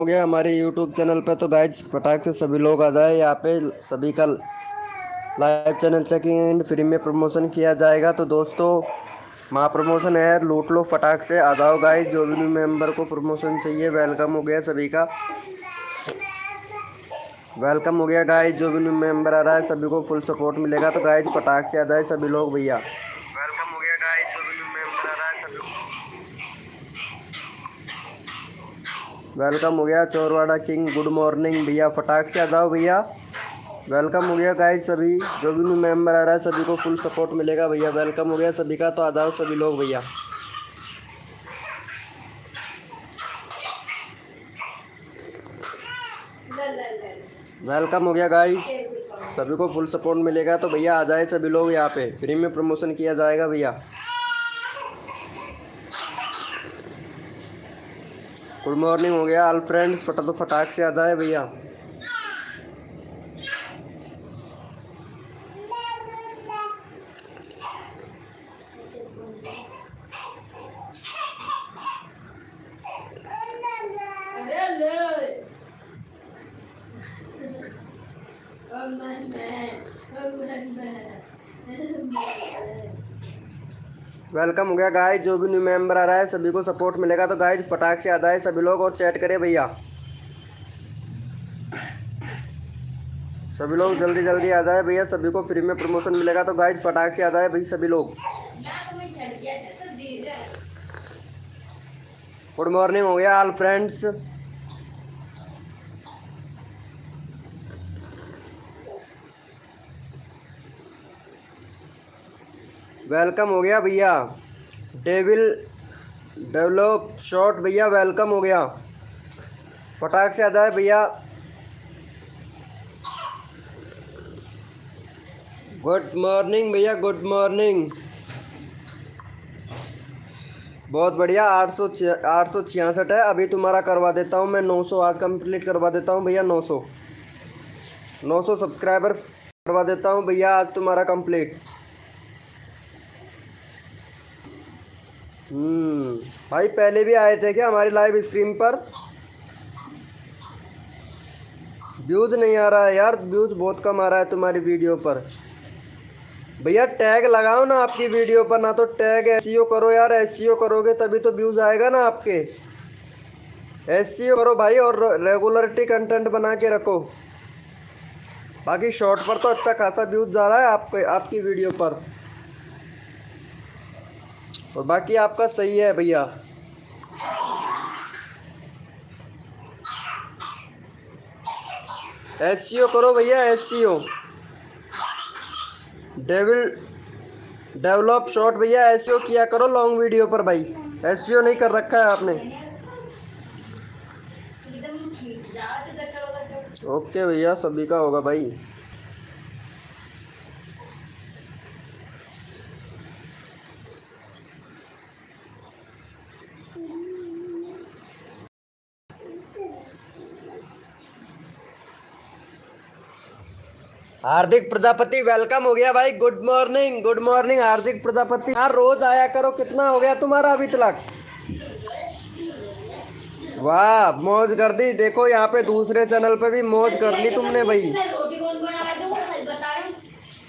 हो गया हमारे यूट्यूब चैनल पे। तो गाइज फटाक से सभी लोग आ जाए यहाँ पे। सभी का live channel checking and free में प्रमोशन किया जाएगा। तो दोस्तों वहाँ प्रमोशन है, लूट लो फटाक से आ जाओ गाइज। जो भी न्यू मेंबर को प्रमोशन चाहिए वेलकम हो गया सभी का। वेलकम हो गया गाइज। जो भी न्यू मेंबर आ रहा है सभी को फुल सपोर्ट मिलेगा। तो गाइज फटाक से आ जाए सभी लोग भैया। वेलकम हो गया गाइज। जो भी न्यू मेंबर आ रहा है सभी को वेलकम हो गया। चोरवाड़ा किंग गुड मॉर्निंग भैया, फटाक से आ जाओ भैया। वेलकम हो गया गाइज। सभी जो भी न्यू मेंबर आ रहा है सभी को फुल सपोर्ट मिलेगा भैया। वेलकम हो गया सभी का। तो आ जाओ सभी लोग भैया। वेलकम हो गया गाइज। सभी को फुल सपोर्ट मिलेगा। तो भैया आ जाए सभी लोग यहाँ पे, फ्री में प्रमोशन किया जाएगा भैया। गुड मॉर्निंग हो गया ऑल फ्रेंड्स, तो फटाक से आ जाए भैया। वेलकम हो गया गाइज। जो भी न्यू मेंबर आ रहा है सभी को सपोर्ट मिलेगा। तो गाइज फटाक से आ जाए सभी लोग और चैट करें भैया। सभी लोग जल्दी जल्दी आ जाए भैया, सभी को फ्री में प्रमोशन मिलेगा। तो गाइज फटाक से आ जाए भाई सभी लोग। गुड मॉर्निंग हो गया ऑल फ्रेंड्स। वेलकम हो गया भैया। डेविल डेवलप शॉट भैया, वेलकम हो गया। फटाक से आ जाए भैया। गुड मॉर्निंग भैया, गुड मॉर्निंग। बहुत बढ़िया। 866 है। अभी तुम्हारा करवा देता हूँ मैं 900, आज कंप्लीट करवा देता हूँ भैया। 900 सब्सक्राइबर करवा देता हूँ भैया आज तुम्हारा कंप्लीट। भाई पहले भी आए थे क्या हमारी लाइव स्ट्रीम पर? व्यूज़ नहीं आ रहा है यार, व्यूज़ बहुत कम आ रहा है तुम्हारी वीडियो पर। भैया टैग लगाओ ना आपकी वीडियो पर, ना तो टैग एसईओ करो यार। एसईओ करोगे तभी तो व्यूज़ आएगा ना आपके। एसईओ करो भाई और रेगुलरिटी कंटेंट बना के रखो। बाकी शॉर्ट पर तो अच्छा खासा व्यूज़ जा रहा है आपकी वीडियो पर, और बाकी आपका सही है भैया। एसईओ करो भैया, एसईओ। डेवलप शॉर्ट भैया, एसईओ किया करो लॉन्ग वीडियो पर भाई। एसईओ नहीं कर रखा है आपने। ओके भैया, सभी का होगा भाई। हार्दिक प्रजापति वेलकम हो गया भाई। गुड मॉर्निंग, गुड मॉर्निंग हार्दिक प्रजापति। यार रोज आया करो। कितना हो गया तुम्हारा अभी तक? वाह, मौज कर दी। देखो यहाँ पे दूसरे चैनल पे भी मौज कर ली तुमने भाई।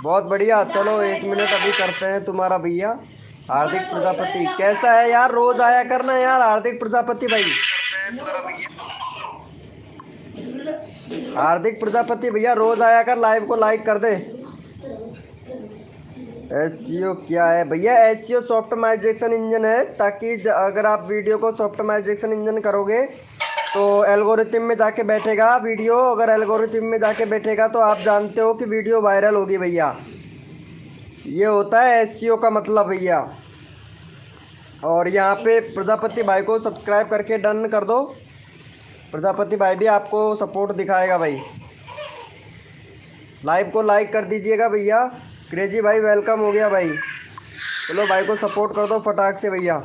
बहुत बढ़िया। चलो 1 मिनट अभी करते हैं तुम्हारा भैया। हार्दिक प्रजापति कैसा है यार? रोज आया करना यार हार्दिक प्रजापति भाई। हार्दिक प्रजापति भैया रोज आया कर, लाइव को लाइक कर दे। एसईओ क्या है भैया? एसईओ सॉफ्टमाइजेशन इंजन है, ताकि अगर आप वीडियो को सॉफ्टमाइजेशन इंजन करोगे तो एल्गोरिथम में जाके बैठेगा वीडियो। अगर एल्गोरिथम में जाके बैठेगा तो आप जानते हो कि वीडियो वायरल होगी भैया। ये होता है एसईओ का मतलब भैया। और यहाँ पे प्रजापति भाई को सब्सक्राइब करके डन कर दो। प्रजापति भाई भी आपको सपोर्ट दिखाएगा भाई। लाइव को लाइक कर दीजिएगा भैया। क्रेजी भाई वेलकम हो गया भाई। चलो भाई को सपोर्ट कर दो फटाक से भैया।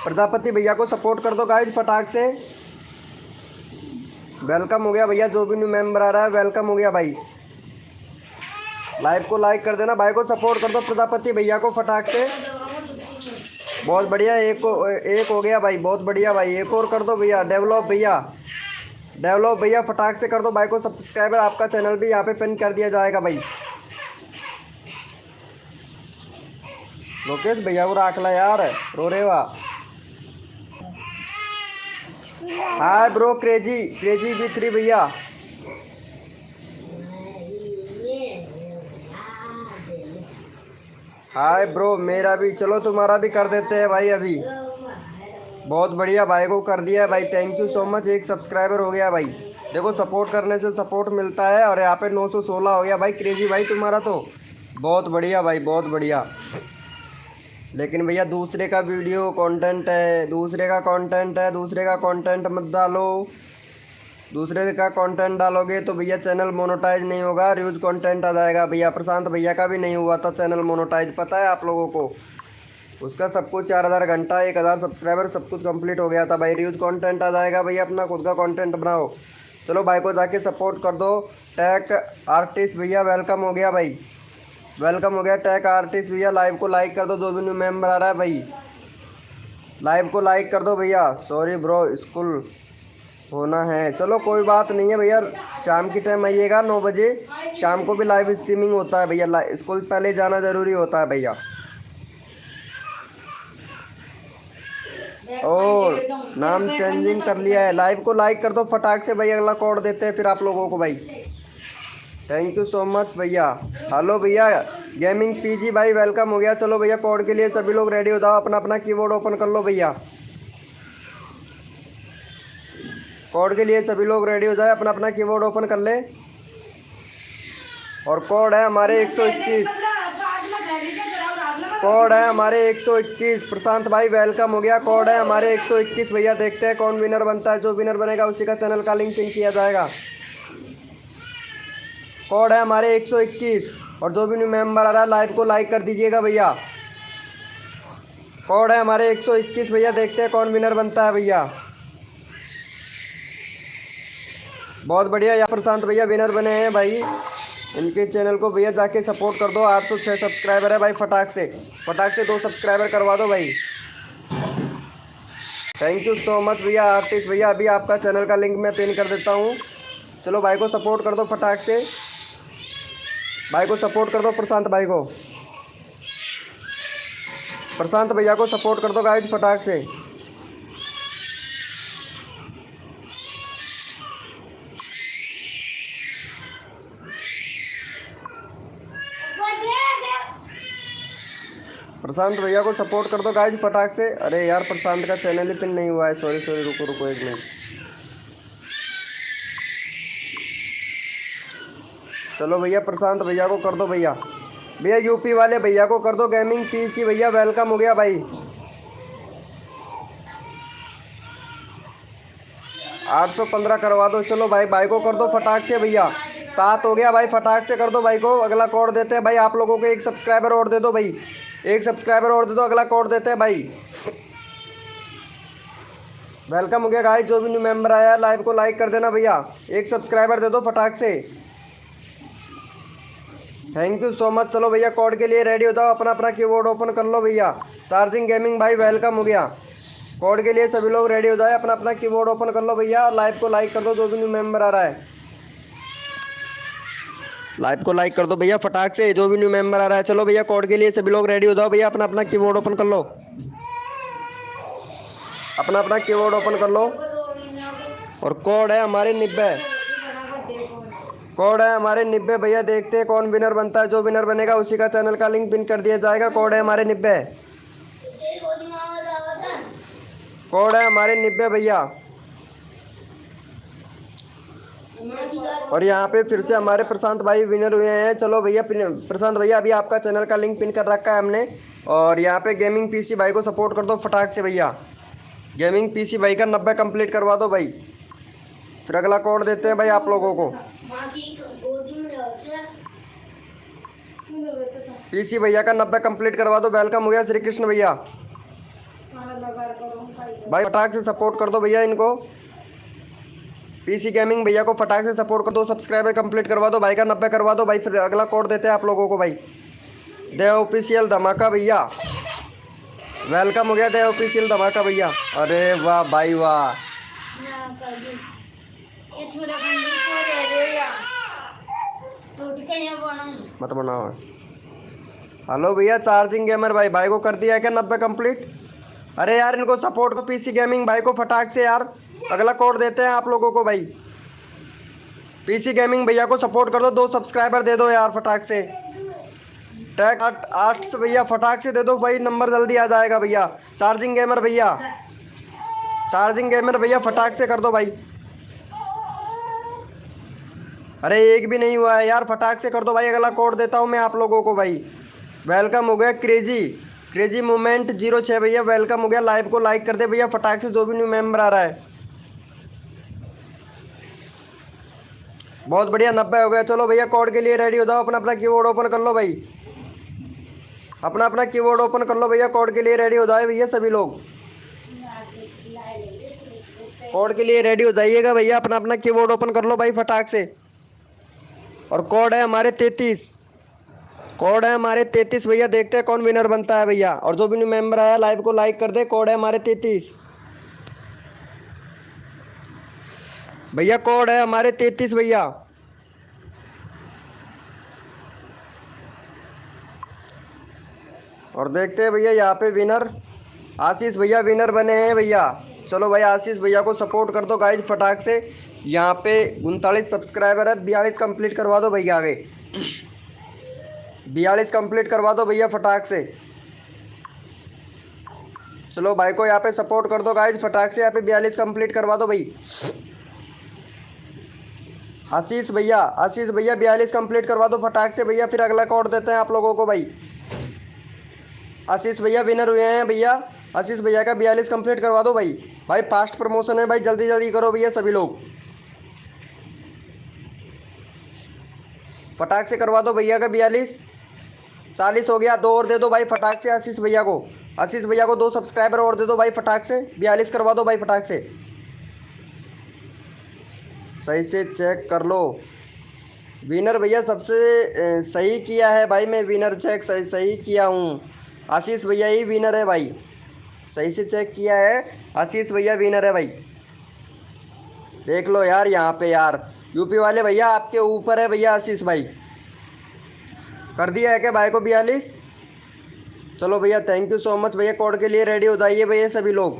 प्रजापति भैया को सपोर्ट कर दो गाइज फटाक से। वेलकम हो गया भैया। जो भी न्यू मेंबर आ रहा है वेलकम हो गया भाई। लाइव को लाइक कर देना, भाई को सपोर्ट कर दो प्रजापति भैया को फटाक से। बहुत बढ़िया, एक हो गया भाई, बहुत बढ़िया भाई, एक और कर दो भैया, डेवलप भैया, डेवलप भैया, फटाक से कर दो भाई को सब्सक्राइबर, आपका चैनल भी यहाँ पे पिन कर दिया जाएगा भाई। लोकेश भैया को राख ला यार, रो रे वाह। Hi bro crazy, crazy B3 भैया। हाय ब्रो, मेरा भी, चलो तुम्हारा भी कर देते हैं भाई अभी। बहुत बढ़िया, भाई को कर दिया है भाई, थैंक यू सो मच, एक सब्सक्राइबर हो गया भाई। देखो सपोर्ट करने से सपोर्ट मिलता है, और यहाँ पे 916 हो गया भाई क्रेजी भाई तुम्हारा तो। बहुत बढ़िया भाई, बहुत बढ़िया। लेकिन भैया दूसरे का वीडियो कंटेंट है, दूसरे का कंटेंट है, दूसरे का कंटेंट मत डालो। दूसरे का कंटेंट डालोगे तो भैया चैनल मोनेटाइज नहीं होगा, र्यूज कंटेंट आ जाएगा भैया। प्रशांत भैया का भी नहीं हुआ था चैनल मोनेटाइज, पता है आप लोगों को। उसका सब कुछ 4000 घंटा, 1000 सब्सक्राइबर, सब कुछ कंप्लीट हो गया था भाई। र्यूज कंटेंट आ जाएगा भैया, अपना खुद का कंटेंट बनाओ। चलो भाई को जाके सपोर्ट कर दो। टैक आर्टिस्ट भैया वेलकम हो गया भाई, वेलकम हो गया टैक आर्टिस्ट भैया। लाइव को लाइक कर दो, जो भी न्यू मेंबर आ रहा है भाई लाइव को लाइक कर दो भैया। सॉरी ब्रो, स्कूल होना है, चलो कोई बात नहीं है भैया, शाम की टाइम आइएगा 9 बजे, शाम को भी लाइव स्ट्रीमिंग होता है भैया। स्कूल पहले जाना ज़रूरी होता है भैया। और नाम चेंजिंग कर लिया है। लाइव को लाइक कर दो फटाक से भाई, अगला कोड देते हैं फिर आप लोगों को भाई। थैंक यू सो मच भैया। हेलो भैया गेमिंग PG भाई वेलकम हो गया। चलो भैया कोड के लिए सभी लोग रेडी हो जाओ, अपना अपना कीबोर्ड ओपन कर लो भैया। कोड के लिए सभी लोग रेडी हो जाए, अपना अपना कीबोर्ड ओपन कर ले। और कोड है हमारे 121, कोड है हमारे 121। प्रशांत भाई वेलकम हो गया, कोड है हमारे 121 भैया। देखते हैं कौन विनर बनता है, जो विनर बनेगा उसी का चैनल का लिंक पिन किया जाएगा। कोड है हमारे 121, और जो भी न्यू मेंबर आ रहा है लाइव को लाइक कर दीजिएगा भैया। कोड है हमारे 121 भैया, देखते हैं कौन विनर बनता है भैया। बहुत बढ़िया, या प्रशांत भैया विनर बने हैं भाई। इनके चैनल को भैया जाके सपोर्ट कर दो। 806 सब्सक्राइबर है भाई, फटाक से 2 सब्सक्राइबर करवा दो भाई। थैंक यू सो मच भैया आर्टिस्ट भैया। अभी आपका चैनल का लिंक मैं पिन कर देता हूँ। चलो भाई को सपोर्ट कर दो फटाक से, भाई को सपोर्ट कर दो, प्रशांत भाई को, प्रशांत भैया को सपोर्ट कर दो गाइस फटाक से। प्रशांत भैया को सपोर्ट कर दो गाइस फटाक से। अरे यार प्रशांत का चैनल ही पिन नहीं हुआ है, सॉरी सॉरी, रुको रुको एक मिनट। चलो भैया प्रशांत भैया को कर दो भैया। भैया यूपी वाले भैया को कर दो। गेमिंग PC भैया वेलकम हो गया भाई। 815 करवा दो। चलो भाई, भाई को कर दो फटाक से भैया। 7 हो गया भाई, फटाक से कर दो भाई को। अगला कोड देते हैं भाई आप लोगों को। 1 सब्सक्राइबर और दे दो भाई, 1 सब्सक्राइबर और दे दो, अगला कोड देते हैं भाई। वेलकम हो गया गाइस, जो भी न्यू मेंबर आया लाइव को लाइक कर देना भैया। 1 सब्सक्राइबर दे दो फटाक से। Thank you so much. चलो भैया कोड के लिए रेडी हो जाओ, अपना अपना कीबोर्ड ओपन कर लो भैया। चार्जिंग गेमिंग भाई वेलकम हो गया। कोड के लिए सभी लोग रेडी हो जाए, अपना अपना कीबोर्ड ओपन कर लो भैया। और लाइव को लाइक कर दो, जो भी न्यू मेंबर आ रहा है लाइव को लाइक कर दो भैया फटाक से, जो भी न्यू मेंबर आ रहा है। चलो भैया कोड के लिए सभी लोग रेडी हो जाओ भैया, अपना अपना कीबोर्ड ओपन कर लो, अपना अपना कीबोर्ड ओपन कर लो। और कोड है हमारे 90, कोड है हमारे 90 भैया। देखते हैं कौन विनर बनता है, जो विनर बनेगा उसी का चैनल का लिंक पिन कर दिया जाएगा। कोड है हमारे 90, कोड है हमारे 90 भैया। और यहाँ पे फिर से हमारे प्रशांत भाई विनर हुए हैं। चलो भैया प्रशांत भैया, अभी आपका चैनल का लिंक पिन कर रखा है हमने। और यहाँ पे गेमिंग PC भाई को सपोर्ट कर दो फटाक से भैया। गेमिंग PC भाई का 90 कंप्लीट करवा दो भाई, फिर अगला कोड देते हैं भाई आप लोगों को। PC भैया का 90 कंप्लीट करवा दो। वेलकम हो गया श्री कृष्ण भैया। भाई फटाक से सपोर्ट कर दो भैया इनको। PC गेमिंग भैया को फटाक से सपोर्ट कर दो, सब्सक्राइबर कंप्लीट करवा दो भाई का 90 करवा दो भाई, फिर अगला कोड देते हैं आप लोगों को भाई। देव ऑफिशियल धमाका भैया। वेलकम हो गया थे ऑफिशियल धमाका भैया। अरे वाह भाई वाह। मत बनाओ। हेलो भैया चार्जिंग गेमर भाई, भाई को कर दिया है क्या 90 कंप्लीट? अरे यार इनको सपोर्ट को पीसी गेमिंग भाई को फटाक से यार अगला कोड देते हैं आप लोगों को भाई। पीसी गेमिंग भैया को सपोर्ट कर दो, 2 सब्सक्राइबर दे दो यार फटाक से। टैग 8 से भैया फटाक से दे दो भाई, नंबर जल्दी आ जाएगा भैया। चार्जिंग गेमर भैया, चार्जिंग गेमर भैया फटाक से कर दो भाई। अरे एक भी नहीं हुआ है यार, फटाक से कर दो भाई, अगला कोड देता हूँ मैं आप लोगों को भाई। वेलकम हो गया क्रेजी, क्रेजी मूवमेंट 06 भैया वेलकम हो गया। लाइव को लाइक कर दे भैया फटाक से, जो भी न्यू मेंबर आ रहा है। बहुत बढ़िया 90 हो गया। चलो भैया कोड के लिए रेडी हो जाओ, अपना अपना कीबोर्ड ओपन कर लो भाई, अपना अपना कीबोर्ड ओपन कर लो भैया। कोड के लिए रेडी हो जाए भैया सभी लोग, कोड के लिए रेडी हो जाइएगा भैया, अपना अपना कीबोर्ड ओपन कर लो भाई फटाक से। और कोड है हमारे 33, कोड है हमारे 33 भैया। देखते हैं कौन विनर बनता है भैया। और जो भी न्यू मेंबर आया लाइव को लाइक कर दे, कोड है हमारे 33 भैया, कोड है हमारे 33 भैया। और देखते हैं भैया यहाँ पे विनर आशीष भैया विनर बने हैं भैया। चलो भाई आशीष भैया को सपोर्ट कर दो गाइज फटाक से। यहाँ पे 39 सब्सक्राइबर है, 42 कंप्लीट करवा दो भैया। आगे 42 कंप्लीट करवा दो भैया फटाक से। चलो भाई को यहाँ पे सपोर्ट कर दो गाइज फटाक से, यहाँ पे 42 कंप्लीट करवा दो भाई। आशीष भैया 42 कंप्लीट करवा दो फटाक से भैया, फिर अगला कोड देते हैं आप लोगों को भाई। आशीष भैया विनर हुए हैं भैया, आशीष भैया का 42 कंप्लीट करवा दो भाई। भाई फास्ट प्रमोशन है भाई, जल्दी जल्दी करो भैया सभी लोग, फटाक से करवा दो भैया का 42। 40 हो गया, 2 और दे दो भाई फटाक से आशीष भैया को। आशीष भैया को 2 सब्सक्राइबर और दे दो भाई फटाक से, 42 करवा दो भाई फटाक से। सही से चेक कर लो विनर भैया, सबसे सही किया है भाई मैं, विनर चेक सही सही किया हूँ। आशीष भैया ही विनर है भाई, सही से चेक किया है, आशीष भैया विनर है भाई। देख लो यार यहाँ पे यार यूपी वाले भैया आपके ऊपर है भैया। आशीष भाई कर दिया है क्या भाई को 42? चलो भैया थैंक यू सो मच भैया। कोड के लिए रेडी हो जाइए भैया सभी लोग,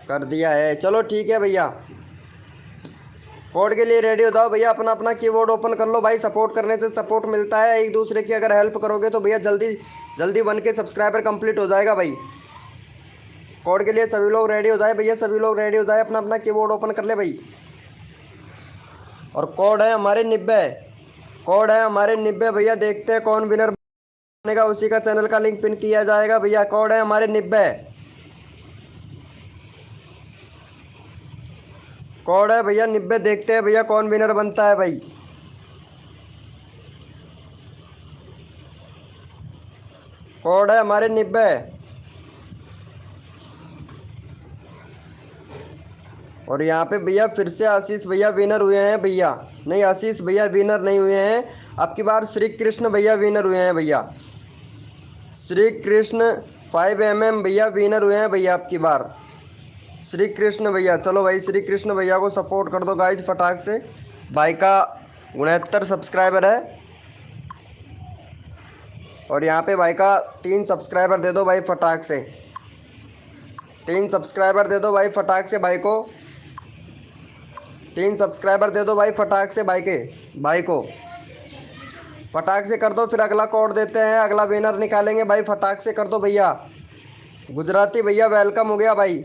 कर दिया है। चलो ठीक है भैया, कोड के लिए रेडी हो जाओ भैया, अपना अपना कीबोर्ड ओपन कर लो भाई। सपोर्ट करने से सपोर्ट मिलता है, एक दूसरे की अगर हेल्प करोगे तो भैया जल्दी जल्दी बन के सब्सक्राइबर कंप्लीट हो जाएगा भाई। कोड के लिए सभी लोग रेडी हो जाए भैया, सभी लोग रेडी हो जाए, अपना अपना कीबोर्ड ओपन कर ले भाई। और कोड है हमारे 90, कोड है हमारे 90 भैया। देखते हैं कौन विनर बनेगा, उसी का चैनल का लिंक पिन किया जाएगा भैया। कोड है हमारे 90, कोड है भैया 90। देखते हैं भैया कौन विनर बनता है भाई। कोड है हमारे 90। और यहाँ पे भैया फिर से आशीष भैया विनर हुए हैं भैया। नहीं आशीष भैया विनर नहीं हुए हैं, आपकी बार श्री कृष्ण भैया विनर हुए हैं भैया। श्री कृष्ण 5mm भैया विनर हुए हैं भैया आपकी बार, श्री कृष्ण भैया। चलो भाई श्री कृष्ण भैया को सपोर्ट कर दो गाइज फटाक से। भाई का 69 सब्सक्राइबर है। और यहाँ पे भाई का 3 सब्सक्राइबर दे दो भाई फटाक से, 3 सब्सक्राइबर दे दो भाई फटाक से भाई को, 3 सब्सक्राइबर दे दो भाई फटाक से भाई के, भाई को फटाक से कर दो। फिर अगला कोड देते हैं, अगला विनर निकालेंगे भाई, फटाक से कर दो भैया। गुजराती भैया वेलकम हो गया भाई।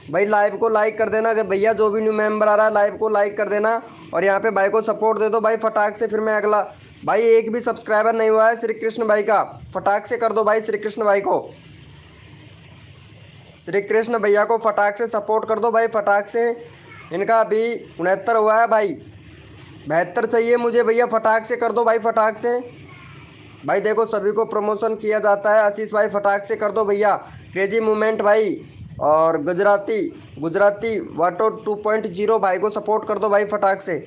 भाई लाइव को लाइक कर देना कि भैया, जो भी न्यू मेंबर आ रहा है लाइव को लाइक कर देना। और यहाँ पे भाई को सपोर्ट दे दो भाई फटाक से। फिर मैं अगला भाई, एक भी सब्सक्राइबर नहीं हुआ है श्री कृष्ण भाई का, फटाक से कर दो भाई श्री कृष्ण भाई को, श्री कृष्ण भैया को फटाक से सपोर्ट कर दो भाई फटाक से। इनका अभी 69 हुआ है भाई, 72 चाहिए मुझे भैया, फटाक से कर दो भाई फटाक से। भाई देखो सभी को प्रमोशन किया जाता है। आशीष भाई फटाक से कर दो भैया। क्रेजी मूवमेंट भाई और गुजराती वाटो 2.0 भाई को सपोर्ट कर दो भाई फटाक से।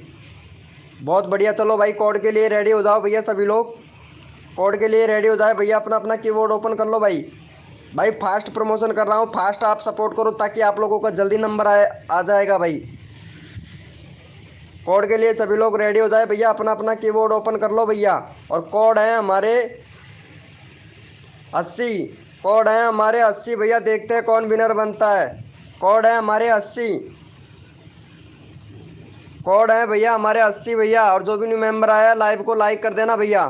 बहुत बढ़िया। चलो भाई कोड के लिए रेडी हो जाओ भैया सभी लोग, कोड के लिए रेडी हो जाए भैया, अपना अपना कीबोर्ड ओपन कर लो भाई। भाई फास्ट प्रमोशन कर रहा हूँ, फास्ट आप सपोर्ट करो ताकि आप लोगों का जल्दी नंबर आ जाएगा भाई। कोड के लिए सभी लोग रेडी हो जाए भैया, अपना अपना कीबोर्ड ओपन कर लो भैया। और कोड है हमारे 80, कोड है हमारे 80 भैया, देखते हैं कौन विनर बनता है। कोड है हमारे 80, कोड है भैया हमारे 80 भैया। और जो भी न्यू मेंबर आया लाइव को लाइक कर देना भैया।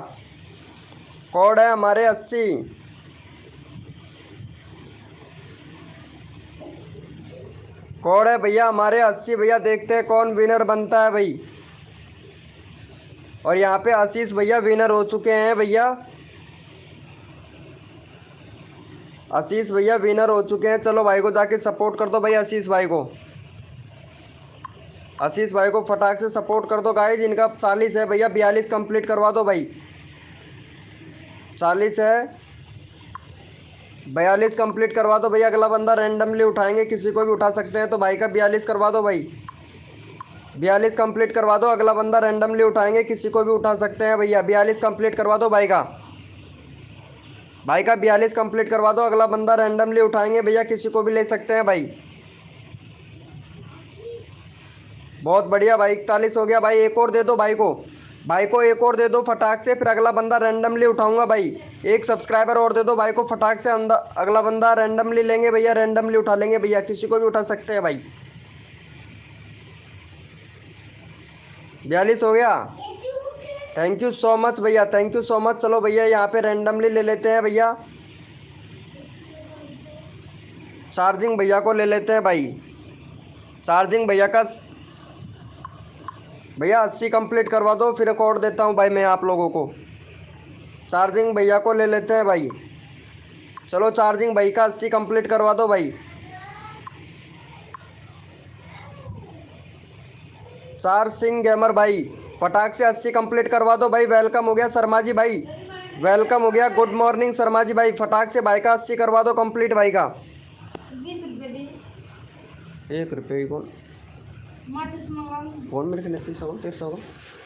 कोड है हमारे 80, कोड है भैया हमारे 80 भैया, देखते हैं कौन विनर बनता है भाई। और यहाँ पे आशीष भैया विनर हो चुके हैं भैया, आशीष भैया विनर हो चुके हैं। चलो भाई को जाके सपोर्ट कर दो भाई, आशीष भाई को, आशीष भाई को फटाक से सपोर्ट कर दो गाइज। इनका 40 है भैया, 42 कंप्लीट करवा दो भाई। 40 है, 42 कंप्लीट करवा दो भैया। अगला बंदा रैंडमली उठाएंगे, किसी को भी उठा सकते हैं, तो भाई का 42 करवा दो भाई, 42 कंप्लीट करवा दो। अगला बंदा रैंडमली उठाएंगे, किसी को भी उठा सकते हैं भैया। 42 कंप्लीट करवा दो भाई का, भाई का 42 कंप्लीट करवा दो। अगला बंदा रैंडमली उठाएंगे भैया, किसी को भी ले सकते हैं भाई। बहुत बढ़िया भाई, 41 हो गया भाई। एक और दे दो भाई को, भाई को एक और दे दो फटाक से, फिर अगला बंदा रैंडमली उठाऊंगा भाई। एक सब्सक्राइबर और दे दो भाई को फटाक से, अगला बंदा रैंडमली लेंगे भैया, रैंडमली उठा लेंगे भैया, किसी को भी उठा सकते हैं भाई। 42 हो गया, थैंक यू सो मच भैया, थैंक यू सो मच। चलो भैया यहाँ पे रैंडमली ले लेते हैं भैया, चार्जिंग भैया को ले लेते हैं भाई। चार्जिंग भैया का भैया 80 कंप्लीट करवा दो, फिर कोड देता हूँ भाई मैं आप लोगों को। चार्जिंग भैया को ले लेते हैं भाई। चलो चार्जिंग भाई का 80 कंप्लीट करवा दो भाई। चार सिंह गेमर भाई फटाक से 80 कंप्लीट करवा दो भाई। वेलकम हो गया शर्मा जी भाई, वेलकम हो गया, गुड मॉर्निंग शर्मा जी भाई। फटाक से भाई का 80 करवा दो कंप्लीट भाई का। 20 रुपये दी, 1 रुपये कौन माचिस मंगा कौन मेरे को 30 सौ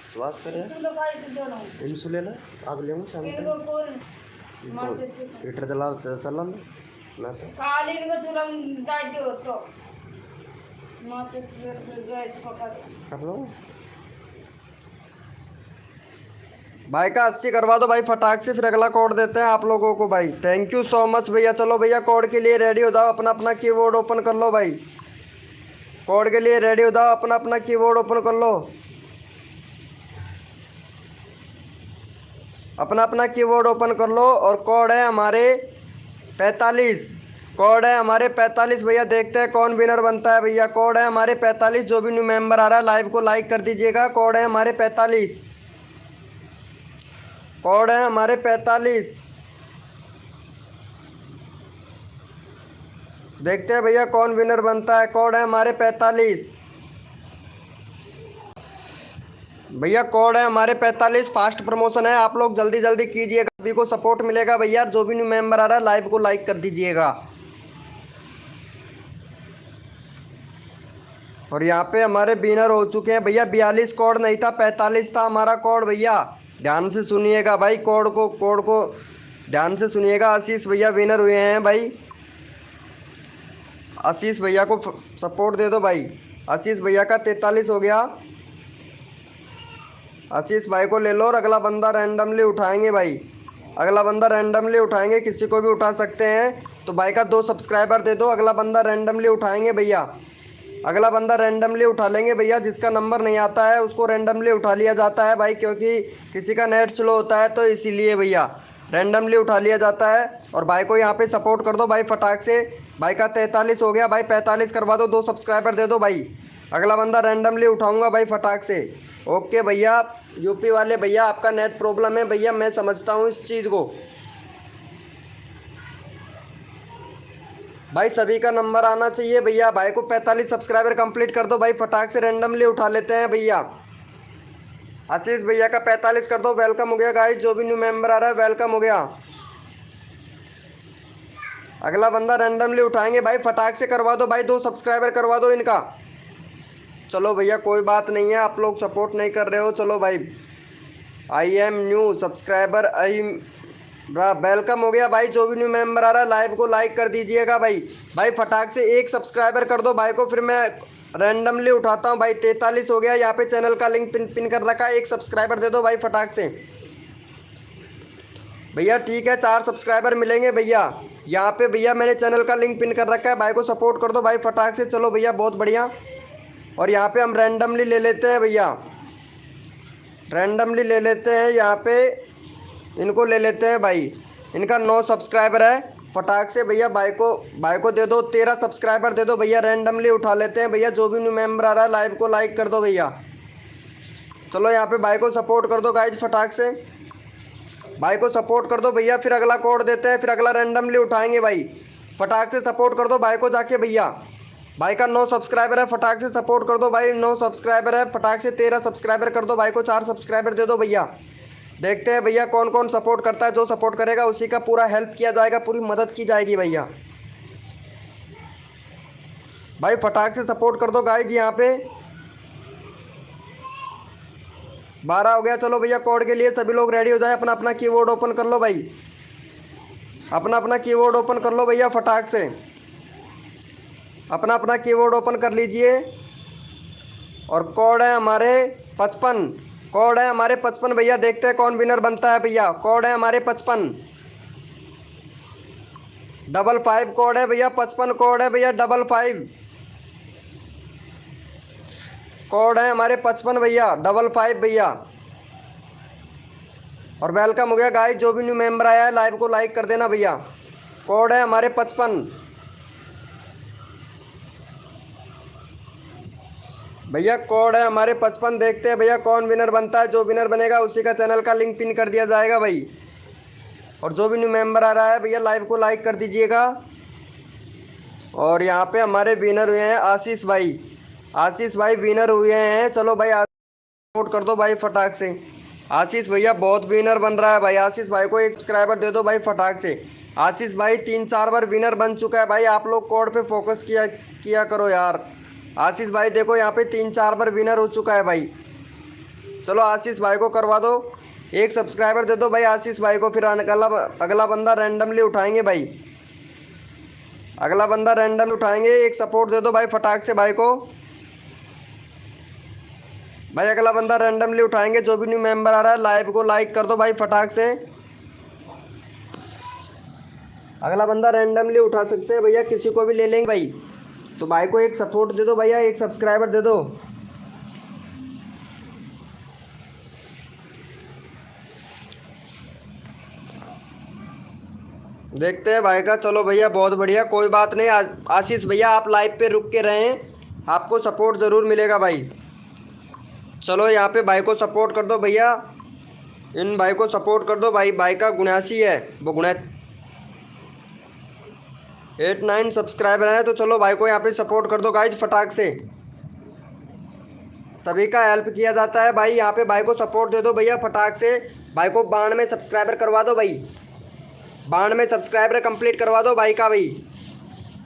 स्वास्थ्य करे सुनो भाई से दोनों इंसुले ला आज ले शाम एक को कौन माचिस हीटर चला लो ना तो काली को चुलम दाई दो तो माचिस गैस पकड़ कर लो भाई का 80 करवा दो भाई फटाक से, फिर अगला कोड देते हैं आप लोगों को भाई। थैंक यू सो मच भैया। चलो भैया कोड के लिए रेडी हो जाओ, अपना अपना कीबोर्ड ओपन कर लो भाई। कोड के लिए रेडी हो जाओ, अपना अपना कीबोर्ड ओपन कर लो, अपना अपना कीबोर्ड ओपन कर लो। और कोड है हमारे 45, कोड है हमारे 45 भैया, देखते हैं कौन विनर बनता है भैया। कोड है हमारे 45, जो भी न्यू मेंबर आ रहा है लाइव को लाइक कर दीजिएगा। कोड है हमारे 45, कोड है हमारे 45। देखते हैं भैया कौन विनर बनता है। कोड है हमारे 45 भैया, कोड है हमारे 45। फास्ट प्रमोशन है, आप लोग जल्दी जल्दी कीजिएगा, सभी को सपोर्ट मिलेगा भैया। जो भी न्यू मेंबर आ रहा है लाइव को लाइक कर दीजिएगा। और यहाँ पे हमारे विनर हो चुके हैं भैया। 42 कोड नहीं था, 45 था हमारा कोड भैया। ध्यान से सुनिएगा भाई, कोड को ध्यान से सुनिएगा। आशीष भैया विनर हुए हैं भाई, आशीष भैया को सपोर्ट दे दो भाई। आशीष भैया का 43 हो गया, आशीष भाई को ले लो। और अगला बंदा रैंडमली उठाएंगे भाई, अगला बंदा रैंडमली उठाएंगे, किसी को भी उठा सकते हैं। तो भाई का 2 सब्सक्राइबर दे दो, अगला बंदा रैंडमली उठाएंगे भैया, अगला बंदा रैंडमली उठा लेंगे भैया। जिसका नंबर नहीं आता है उसको रैंडमली उठा लिया जाता है भाई, क्योंकि किसी का नेट स्लो होता है तो इसीलिए भैया रैंडमली उठा लिया जाता है। और भाई को यहाँ पे सपोर्ट कर दो भाई फटाक से। भाई का 43 हो गया भाई, 45 करवा दो, 2 सब्सक्राइबर दे दो भाई। अगला बंदा रैंडमली उठाऊंगा भाई फटाक से। ओके भैया, यूपी वाले भैया आपका नेट प्रॉब्लम है भैया, मैं समझता हूँ इस चीज़ को भाई। सभी का नंबर आना चाहिए भैया। भाई को 45 सब्सक्राइबर कंप्लीट कर दो भाई, फटाक से रैंडमली उठा लेते हैं भैया। आशीष भैया का 45 कर दो, वेलकम हो गया गाइस। जो भी न्यू मेंबर आ रहा है वेलकम हो गया। अगला बंदा रैंडमली उठाएंगे भाई, फटाक से करवा दो भाई, 2 सब्सक्राइबर करवा दो इनका। चलो भैया कोई बात नहीं है, आप लोग सपोर्ट नहीं कर रहे हो। चलो भाई, I am new subscriber, welcome हो गया भाई। जो भी न्यू मेंबर आ रहा है लाइव को लाइक कर दीजिएगा भाई। भाई फटाक से एक सब्सक्राइबर कर दो भाई को, फिर मैं रैंडमली उठाता हूँ भाई। 43 हो गया। यहाँ पे चैनल का लिंक पिन कर रखा है। एक सब्सक्राइबर दे दो भाई फटाक से भैया। ठीक है 4 सब्सक्राइबर मिलेंगे भैया। यहाँ पे भैया मैंने चैनल का लिंक पिन कर रखा है, भाई को सपोर्ट कर दो भाई फटाक से। चलो भैया बहुत बढ़िया। और यहाँ पे हम रैंडमली ले लेते हैं भैया, रैंडमली ले लेते हैं। यहाँ पे इनको ले लेते हैं भाई। इनका 9 सब्सक्राइबर है। फटाक से भैया भाई को दे दो 13 सब्सक्राइबर दे दो भैया। रैंडमली उठा लेते हैं भैया। जो भी न्यू मेंबर आ रहा है लाइव को लाइक कर दो भैया। चलो यहाँ पे भाई को सपोर्ट कर दो गाइज फटाक से। भाई को सपोर्ट कर दो भैया। फिर अगला कोड देते हैं, फिर अगला रैंडमली उठाएंगे भाई। फटाक से सपोर्ट कर दो भाई को जाके भैया। भाई का 9 सब्सक्राइबर है। फटाक से सपोर्ट कर दो भाई। 9 सब्सक्राइबर है। फटाक से 13 सब्सक्राइबर कर दो भाई को। 4 सब्सक्राइबर दे दो भैया। देखते हैं भैया कौन कौन सपोर्ट करता है। जो सपोर्ट करेगा उसी का पूरा हेल्प किया जाएगा, पूरी मदद की जाएगी भैया। भाई फटाक से सपोर्ट कर दो गाइज। यहाँ पे 12 हो गया। चलो भैया कोड के लिए सभी लोग रेडी हो जाए। अपना अपना कीबोर्ड ओपन कर लो भाई। अपना अपना कीबोर्ड ओपन कर लो भैया फटाक से। अपना अपना कीबोर्ड ओपन कर लीजिए। और कोड है हमारे 55। कोड है हमारे 55 भैया। देखते हैं कौन विनर बनता है भैया। कोड है हमारे 55 55 कोड है भैया। 55 कोड है भैया। 55 कोड है हमारे 55 भैया। 55 भैया। और वेलकम हो गया गाइस। जो भी न्यू मेंबर आया है लाइव को लाइक कर देना भैया। कोड है हमारे 55 भैया। कोड है हमारे 55। देखते हैं भैया कौन विनर बनता है। जो विनर बनेगा उसी का चैनल का लिंक पिन कर दिया जाएगा भाई। और जो भी न्यू मेंबर आ रहा है भैया लाइव को लाइक कर दीजिएगा। और यहाँ पे हमारे विनर हुए हैं आशीष भाई। आशीष भाई विनर हुए हैं। चलो भाई सपोर्ट कर दो भाई फटाक से। आशीष भैया बहुत विनर बन रहा है भाई। आशीष भाई को एक सब्सक्राइबर दे दो भाई फटाक से। आशीष भाई 3-4 बार विनर बन चुका है भाई। आप लोग कोड पे फोकस किया करो यार। आशीष भाई देखो यहाँ पे 3-4 बार विनर हो चुका है भाई। चलो आशीष भाई को करवा दो। एक सब्सक्राइबर दे दो भाई आशीष भाई को। फिर अगला बंदा रैंडमली उठाएंगे भाई। अगला बंदा रैंडमली उठाएंगे। एक सपोर्ट दे दो भाई फटाक से भाई को। भाई अगला बंदा रैंडमली उठाएंगे। जो भी न्यू मेंबर आ रहा है लाइव को लाइक कर दो भाई फटाक से। अगला बंदा रैंडमली उठा सकते हैं भैया, किसी को भी ले लेंगे भाई। तो भाई को एक सपोर्ट दे दो भैया। एक सब्सक्राइबर दे दो। देखते हैं भाई का। चलो भैया बहुत बढ़िया। कोई बात नहीं आशीष भैया आप लाइव पे रुक के रहें, आपको सपोर्ट ज़रूर मिलेगा भाई। चलो यहाँ पे भाई को सपोर्ट कर दो भैया। इन भाई को सपोर्ट कर दो भाई। भाई का 79 है वो 89 सब्सक्राइबर है। तो चलो भाई को यहाँ पे सपोर्ट कर दो गाइज फटाक से। सभी का हेल्प किया जाता है भाई। यहाँ पे भाई को सपोर्ट दे दो भैया फटाक से। भाई को 92 सब्सक्राइबर करवा दो भाई। 92 सब्सक्राइबर कंप्लीट करवा दो भाई का भाई।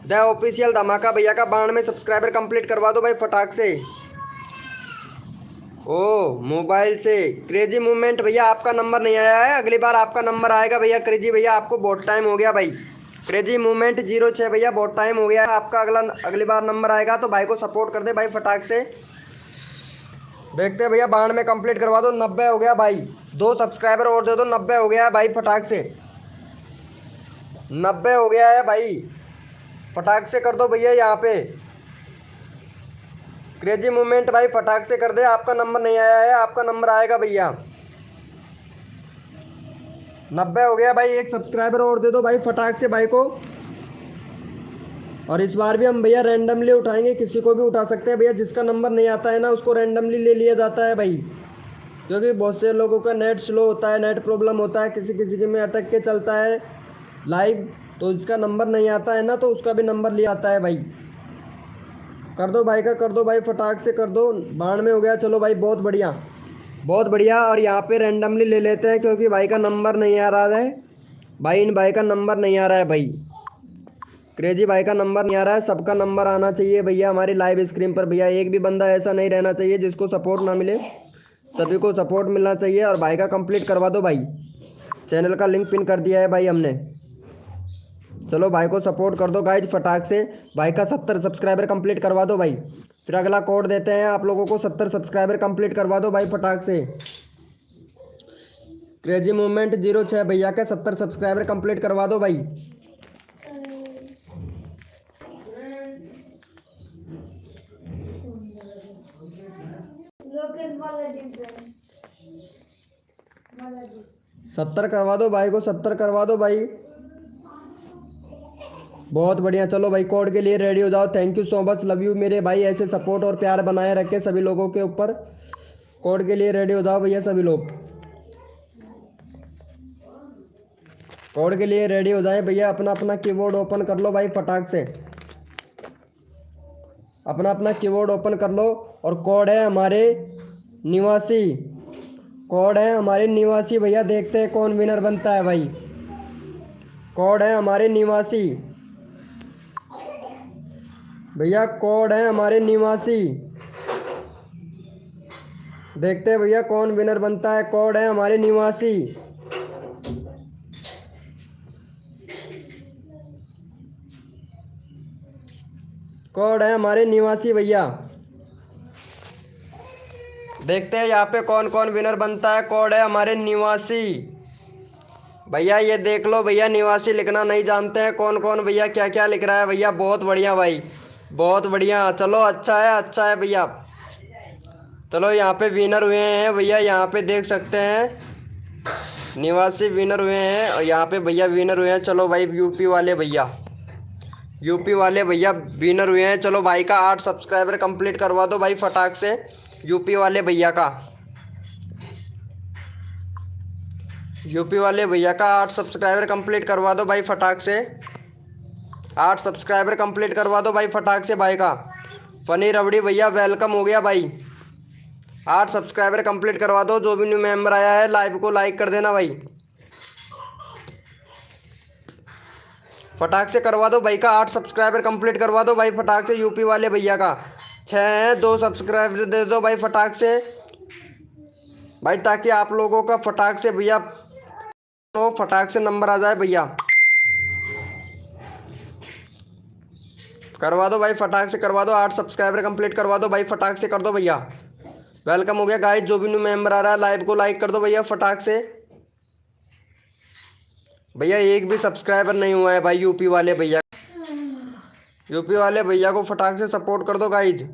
द ऑफिशियल धमाका भैया का 92 सब्सक्राइबर कंप्लीट करवा दो भाई फटाक से। ओ मोबाइल से क्रेजी मूवमेंट भैया आपका नंबर नहीं आया है। अगली बार आपका नंबर आएगा भैया। क्रेजी भैया आपको बहुत टाइम हो गया भाई। क्रेजी मूवमेंट 06 भैया बहुत टाइम हो गया है आपका। अगली बार नंबर आएगा तो भाई को सपोर्ट कर दे भाई फटाक से। देखते हैं भैया 92 कंप्लीट करवा दो। 90 हो गया भाई। 2 सब्सक्राइबर और दे दो। 90 हो गया है भाई फटाक से। 90 हो गया है भाई फटाक से कर दो भैया। यहाँ पे क्रेजी मूवमेंट भाई फटाक से कर दे। आपका नंबर नहीं आया है, आपका नंबर आएगा भैया। 90 हो गया भाई। 1 सब्सक्राइबर और दे दो भाई फटाक से भाई को। और इस बार भी हम भैया रैंडमली उठाएंगे। किसी को भी उठा सकते हैं भैया। जिसका नंबर नहीं आता है ना उसको रैंडमली ले लिया जाता है भाई। क्योंकि बहुत से लोगों का नेट स्लो होता है, नेट प्रॉब्लम होता है, किसी किसी के में अटक के चलता है लाइव। तो जिसका नंबर नहीं आता है ना तो उसका भी नंबर लिया आता है भाई। कर दो भाई का, कर दो भाई फटाक से कर दो। 92 हो गया। चलो भाई बहुत बढ़िया बहुत बढ़िया। और यहाँ पे रैंडमली ले लेते हैं क्योंकि भाई का नंबर नहीं आ रहा है भाई। इन भाई का नंबर नहीं आ रहा है भाई। क्रेजी भाई का नंबर नहीं आ रहा है। सबका नंबर आना चाहिए भैया हमारी लाइव स्क्रीन पर भैया। एक भी बंदा ऐसा नहीं रहना चाहिए जिसको सपोर्ट ना मिले। सभी को सपोर्ट मिलना चाहिए। और भाई का कंप्लीट करवा दो भाई। चैनल का लिंक पिन कर दिया है भाई हमने। चलो भाई को सपोर्ट कर दो गाइज फटाक से। भाई का 70 सब्सक्राइबर कंप्लीट करवा दो भाई। फिर अगला कोड देते हैं आप लोगों को। 70 सब्सक्राइबर कंप्लीट करवा दो भाई फटाक से। क्रेजी मूवमेंट 06 भैया के 70 सब्सक्राइबर कंप्लीट करवा दो भाई। लोकेश बालाजी 70 करवा दो भाई को, 70 करवा दो भाई। बहुत बढ़िया। चलो भाई कोड के लिए रेडी हो जाओ। Thank you so much, love you मेरे भाई। ऐसे सपोर्ट और प्यार बनाए रखे सभी लोगों के ऊपर। कोड के लिए रेडी हो जाओ भैया सभी लोग। कोड के लिए रेडी हो जाए भैया। अपना अपना कीबोर्ड ओपन कर लो भाई फटाक से। अपना अपना कीबोर्ड ओपन कर लो। और कोड है हमारे निवासी। कोड है हमारे निवासी भैया। देखते हैं कौन विनर बनता है भाई। कोड है हमारे निवासी भैया। कोड है हमारे निवासी। देखते हैं भैया कौन विनर बनता है। कोड है हमारे निवासी। कोड है हमारे निवासी भैया। देखते हैं यहाँ पे कौन कौन विनर बनता है। कोड है हमारे निवासी भैया। ये देख लो भैया, निवासी लिखना नहीं जानते हैं कौन कौन भैया क्या क्या लिख रहा है भैया। बहुत बढ़िया भाई, बहुत बढ़िया। चलो अच्छा है, अच्छा है भैया। चलो यहाँ पे विनर हुए हैं भैया। यहाँ पे देख सकते हैं निवासी विनर हुए हैं। और यहाँ पे भैया विनर हुए हैं। चलो भाई यूपी वाले भैया, यूपी वाले भैया विनर हुए हैं। चलो भाई का 8 सब्सक्राइबर कंप्लीट करवा दो भाई फटाक से। यूपी वाले भैया का, यूपी वाले भैया का 8 सब्सक्राइबर कंप्लीट करवा दो भाई फटाक से। 8 सब्सक्राइबर कंप्लीट करवा दो भाई फटाक से भाई का। फनी रबड़ी भैया वेलकम हो गया भाई। 8 सब्सक्राइबर कंप्लीट करवा दो। जो भी न्यू मेंबर आया है लाइव को लाइक कर देना भाई फटाक से। करवा दो भाई का 8 सब्सक्राइबर कंप्लीट करवा दो भाई फटाक से। यूपी वाले भैया का 6 है। 2 सब्सक्राइबर दे दो भाई फटाक से भाई, ताकि आप लोगों का फटाक से भैया तो फटाक से नंबर आ जाए भैया। करवा दो भाई फटाक से, करवा दो। 8 सब्सक्राइबर कंप्लीट करवा दो भाई फटाक से। कर दो भैया। वेलकम हो गया गाइस। जो भी न्यू मेंबर आ रहा है लाइव को लाइक कर दो भैया फटाक से। भैया एक भी सब्सक्राइबर नहीं हुआ है भाई यूपी वाले भैया। यूपी वाले भैया को फटाक से सपोर्ट कर दो गाइज।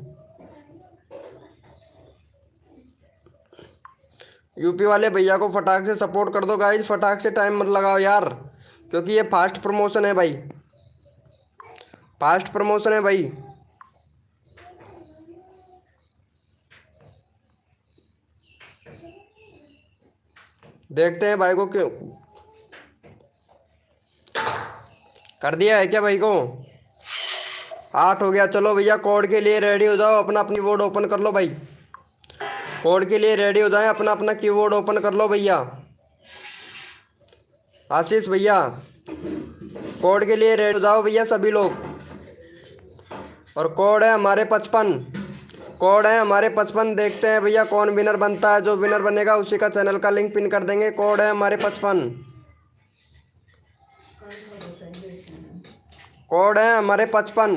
यूपी वाले भैया को फटाक से सपोर्ट कर दो गाइज। फटाक से टाइम मत लगाओ यार, क्योंकि ये फास्ट प्रमोशन है भाई। फास्ट प्रमोशन है भाई। देखते हैं भाई को क्यों कर दिया है क्या भाई को। 8 हो गया। चलो भैया कोड के लिए रेडी हो जाओ। अपना अपनी कीबोर्ड ओपन कर लो भाई। कोड के लिए रेडी हो जाए। अपना अपना कीबोर्ड ओपन कर लो भैया। आशीष भैया कोड के लिए रेडी हो जाओ भैया सभी लोग। और कोड है हमारे 55। कोड है हमारे 55। देखते हैं भैया कौन विनर बनता है। जो विनर बनेगा उसी का चैनल का लिंक पिन कर देंगे। कोड है हमारे 55। कोड है हमारे 55।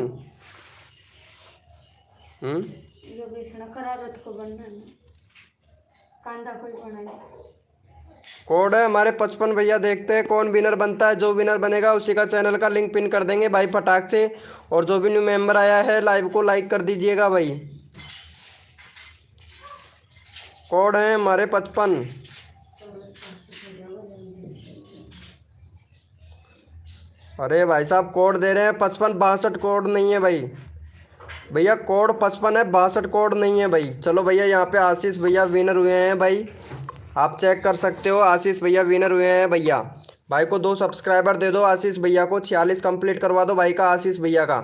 कोड है हमारे 55 भैया। देखते हैं कौन विनर बनता है। जो विनर बनेगा उसी का चैनल का लिंक पिन कर देंगे भाई फटाक से। और जो भी न्यू मेंबर आया है लाइव को लाइक कर दीजिएगा भाई। कोड है हमारे 55। अरे भाई साहब कोड दे रहे हैं 55। 62 कोड नहीं है भाई। भैया कोड 55 है, 62 कोड नहीं है भाई। चलो भैया यहाँ पे आशीष भैया विनर हुए हैं भाई। आप चेक कर सकते हो। आशीष भैया विनर हुए हैं भैया। भाई को 2 सब्सक्राइबर दे दो आशीष भैया को। 46 कंप्लीट करवा दो भाई का आशीष भैया का।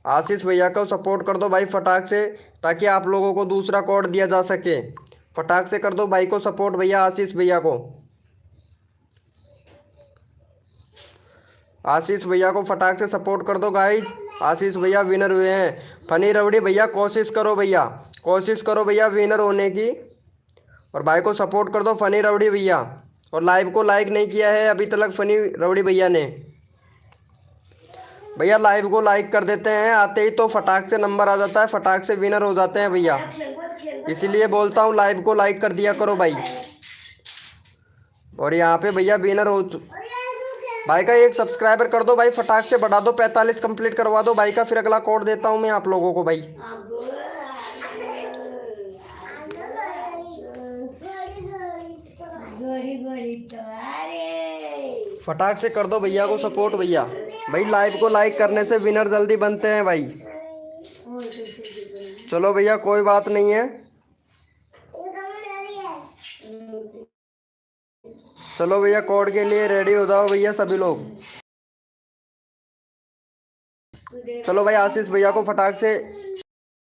आशीष भैया को सपोर्ट कर दो भाई फटाक से, ताकि आप लोगों को दूसरा कोड दिया जा सके। फटाक से कर दो भाई को सपोर्ट भैया आशीष भैया को। आशीष भैया को फटाक से सपोर्ट कर दो गाइज। आशीष भैया विनर हुए हैं। फनी रबड़ी भैया कोशिश करो भैया, कोशिश करो भैया विनर होने की। और भाई को सपोर्ट कर दो फनी रबड़ी भैया। और लाइव को लाइक नहीं किया है अभी तक फनी रवड़ी भैया ने, भैया लाइव को लाइक कर देते हैं, आते ही तो फटाक से नंबर आ जाता है, फटाक से विनर हो जाते हैं भैया, इसीलिए बोलता हूँ लाइव को लाइक कर दिया करो भाई। और यहाँ पे भैया विनर हो भाई का एक सब्सक्राइबर कर दो भाई, फटाक से बढ़ा दो, 45 कंप्लीट करवा दो भाई का, फिर अगला कोड देता हूँ मैं आप लोगों को भाई। फटाक से कर दो भैया को सपोर्ट भैया, भाई लाइव को लाइक करने से विनर जल्दी बनते हैं भाई। चलो भैया कोई बात नहीं है, चलो भैया कोड के लिए रेडी हो जाओ भैया सभी लोग। चलो भाई आशीष भैया को फटाक से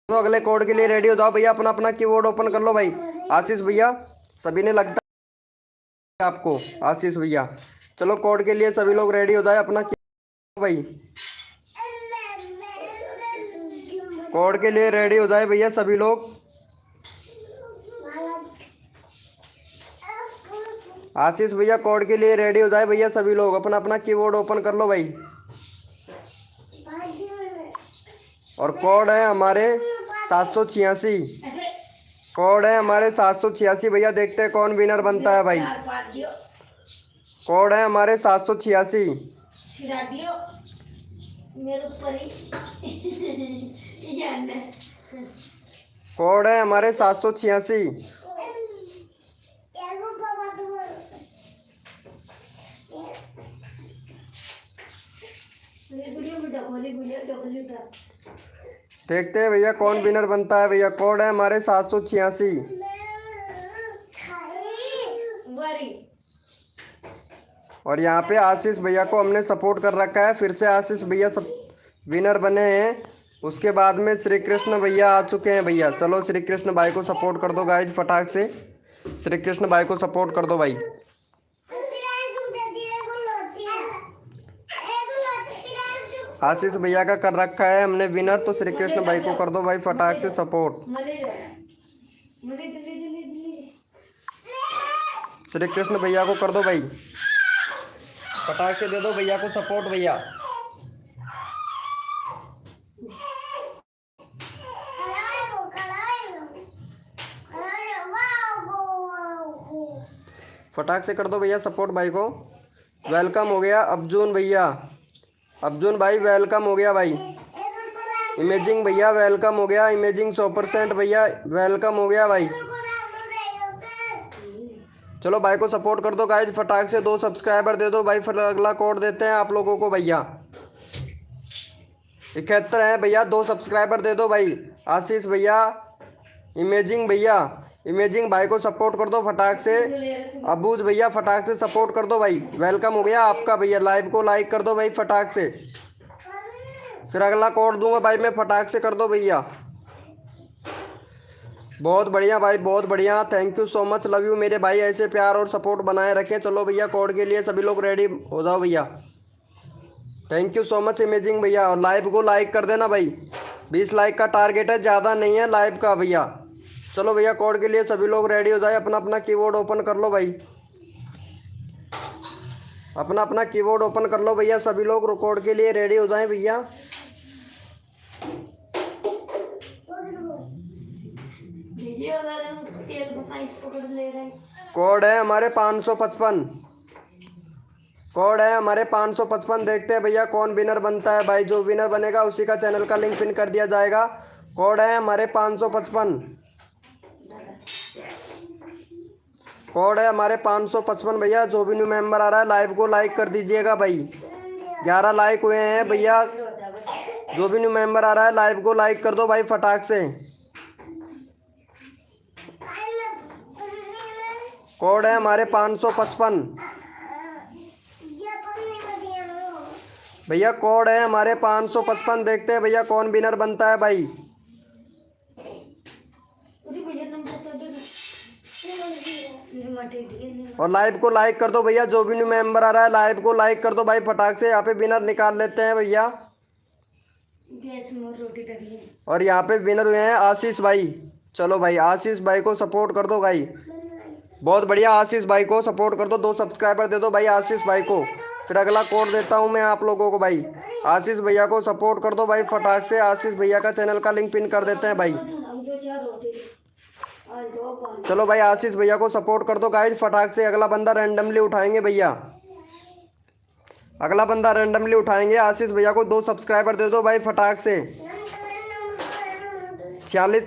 तो अगले कोड के लिए रेडी हो जाओ भैया, अपना अपना कीबोर्ड ओपन कर लो भाई। आशीष भैया सभी ने लगता है आपको, आशीष भैया चलो कोड के लिए सभी लोग रेडी हो जाए, अपना भाई कोड के लिए रेडी हो जाए भैया सभी लोग। आशीष भैया कोड के लिए रेडी हो जाए भैया सभी लोग, अपना अपना कीबोर्ड ओपन कर लो भाई। और कोड है हमारे 786, कोड है हमारे 786 भैया, देखते हैं कौन विनर बनता है भाई। कोड है हमारे 786, कोड है हमारे 786। देखते हैं भैया कौन विनर बनता है भैया, कोड है हमारे 786। और यहाँ पे आशीष भैया को हमने सपोर्ट कर रखा है, फिर से आशीष भैया सब विनर बने हैं। उसके बाद में श्री कृष्ण भैया आ चुके हैं भैया, चलो श्री कृष्ण भाई को सपोर्ट कर दो गाइज, फटाक से श्री कृष्ण भाई को सपोर्ट कर दो भाई। आशीष भैया का कर रखा है हमने विनर, तो श्री कृष्ण भाई को कर दो भाई फटाक से सपोर्ट। श्री कृष्ण भैया को कर दो भाई, फटाक से दे दो भैया को सपोर्ट भैया। फटाक से कर दो भैया सपोर्ट भाई को। वेलकम हो गया अर्जुन भैया, अर्जुन भाई वेलकम हो गया भाई। इमेजिंग भैया वेलकम हो गया, इमेजिंग 100% भैया वेलकम हो गया भाई। चलो भाई को सपोर्ट कर दो गाइज, फटाक से 2 सब्सक्राइबर दे दो भाई, फिर अगला कोड देते हैं आप लोगों को भैया। 71 है भैया, 2 सब्सक्राइबर दे दो भाई। आशीष भैया, इमेजिंग भैया, इमेजिंग भाई को सपोर्ट कर दो फटाक से। अबूज भैया फटाक से सपोर्ट कर दो भाई, वेलकम हो गया आपका भैया। लाइव को लाइक कर दो भाई फटाक से, फिर अगला कोड दूंगा भाई मैं, फटाक से कर दो भैया। बहुत बढ़िया भाई, बहुत बढ़िया, thank you so much, love you मेरे भाई, ऐसे प्यार और सपोर्ट बनाए रखें। चलो भैया कोड के लिए सभी लोग रेडी हो जाओ भैया। Thank you so much imaging भैया, और लाइव को लाइक कर देना भाई, 20 लाइक का टारगेट है, ज़्यादा नहीं है लाइव का भैया। चलो भैया कोड के लिए सभी लोग रेडी हो जाए, अपना अपना कीबोर्ड ओपन कर लो भाई, अपना अपना कीबोर्ड ओपन कर लो भैया, सभी लोग कोड के लिए रेडी हो जाएं भैया। कोड है हमारे 555, कोड है हमारे 555। देखते हैं भैया कौन विनर बनता है भाई, जो विनर बनेगा उसी का चैनल का लिंक पिन कर दिया जाएगा। कोड है हमारे 555, कोड है हमारे 555 भैया। जो भी न्यू मेंबर आ रहा है लाइव को लाइक कर दीजिएगा भाई, 11 लाइक हुए हैं भैया। जो भी न्यू मेंबर आ रहा है लाइव को लाइक कर दो भाई फटाक से। कोड है हमारे 555 भैया, कोड है हमारे 555। देखते हैं भैया कौन विनर बनता है भाई। और लाइव को लाइक कर दो भैया, जो भी न्यू मेंबर आ रहा है लाइव को लाइक कर दो भाई फटाक से। यहाँ पे विनर निकाल लेते हैं भैया। और यहाँ पे विनर हुए हैं आशीष भाई। चलो भाई आशीष भाई को सपोर्ट कर दो भाई, बहुत बढ़िया। आशीष भाई को सपोर्ट कर दो, 2 सब्सक्राइबर दे दो भाई आशीष भाई को। फिर अगला कोड देता हूँ मैं आप लोगों को भाई। आशीष भैया को सपोर्ट कर दो भाई फटाक से। आशीष भैया का चैनल का लिंक पिन कर देते हैं भाई। चलो भाई आशीष भैया को सपोर्ट कर दो गाइज फटाक से। अगला बंदा रैंडमली उठाएंगे भैया, अगला बंदा रैंडमली उठाएंगे। आशीष भैया को 2 सब्सक्राइबर दे दो भाई फटाक से। 46,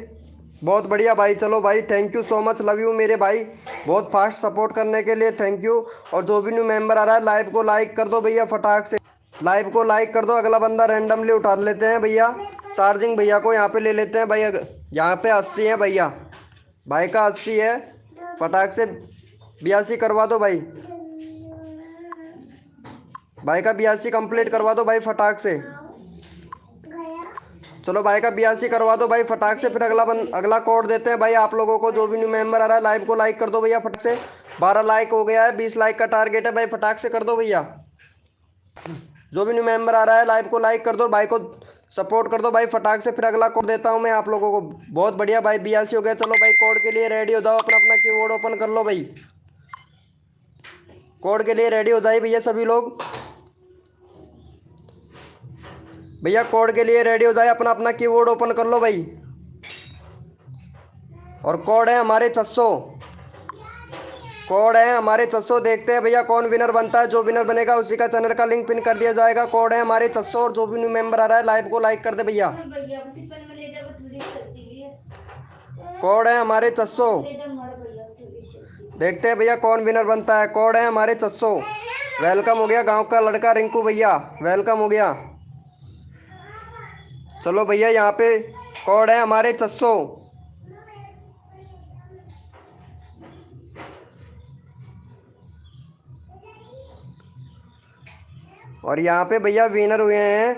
बहुत बढ़िया भाई। चलो भाई thank you so much, love you मेरे भाई, बहुत फास्ट सपोर्ट करने के लिए थैंक यू। और जो भी न्यू मेंबर आ रहा है लाइव को लाइक कर दो भैया फटाक से, लाइव को लाइक कर दो। अगला बंदा रैंडमली उठा लेते हैं भैया। चार्जिंग भैया को यहाँ पे ले लेते हैं भाई। यहाँ पे 80 है भैया, भाई का 80 है। फटाक से 82 करवा दो भाई, भाई का 82 कंप्लीट करवा दो भाई फटाक से। चलो भाई का 82 करवा दो भाई फटाक से। फिर अगला कोड देते हैं भाई आप लोगों को। जो भी न्यू मेंबर आ रहा है लाइव को लाइक कर दो भैया फटाक से। 12 लाइक हो गया है, 20 लाइक का टारगेट है भाई, फटाक से कर दो भैया। जो भी न्यू मेंबर आ रहा है लाइव को लाइक कर दो, भाई को सपोर्ट कर दो भाई फटाक से। फिर अगला कोड देता हूँ मैं आप लोगों को। बहुत बढ़िया भाई, 82 हो गया। चलो भाई कोड के लिए रेडी हो जाओ, अपना अपना कीबोर्ड ओपन कर लो भाई। कोड के लिए रेडी हो जाइए भैया सभी लोग। भैया कोड के लिए रेडी हो जाए, अपना अपना कीबोर्ड ओपन कर लो भाई। और कोड है हमारे 600, कोड है हमारे 600। देखते हैं भैया कौन विनर बनता है। जो विनर बनेगा उसी का चैनल का लिंक पिन कर दिया जाएगा। कोड है हमारे 600। और जो भी न्यू मेंबर आ रहा है लाइव को लाइक कर दे भैया। कोड है हमारे 600। देखते हैं भैया कौन विनर बनता है। कोड है हमारे 600। वेलकम हो गया गांव का लड़का रिंकू भैया, वेलकम हो गया। चलो भैया यहाँ पे कोड है हमारे 600। और यहाँ पे भैया विनर हुए हैं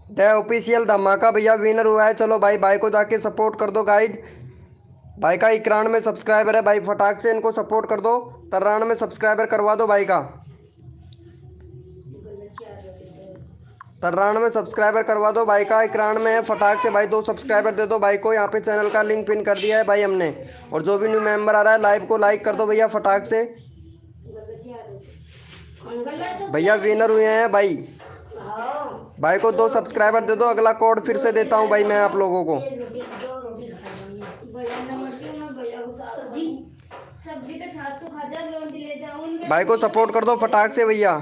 द ऑफिशियल धमाका, भैया विनर हुआ है। चलो भाई, भाई को जाके सपोर्ट कर दो गाइज। भाई का 91 सब्सक्राइबर है भाई, फटाक से इनको सपोर्ट कर दो। 93 सब्सक्राइबर करवा दो भाई का। 93 सब्सक्राइबर करवा दो भाई का। 91 है, फटाक से भाई 2 सब्सक्राइबर दे दो भाई को। यहाँ पे चैनल का लिंक पिन कर दिया है भाई हमने। और जो भी न्यू मेंबर आ रहा है लाइव को लाइक कर दो भैया फटाक से। भैया विनर हुए हैं भाई, भाई को 2 सब्सक्राइबर दे दो। अगला कोड फिर से देता हूँ भाई मैं आप लोगों को। भाई को सपोर्ट कर दो फटाक से भैया,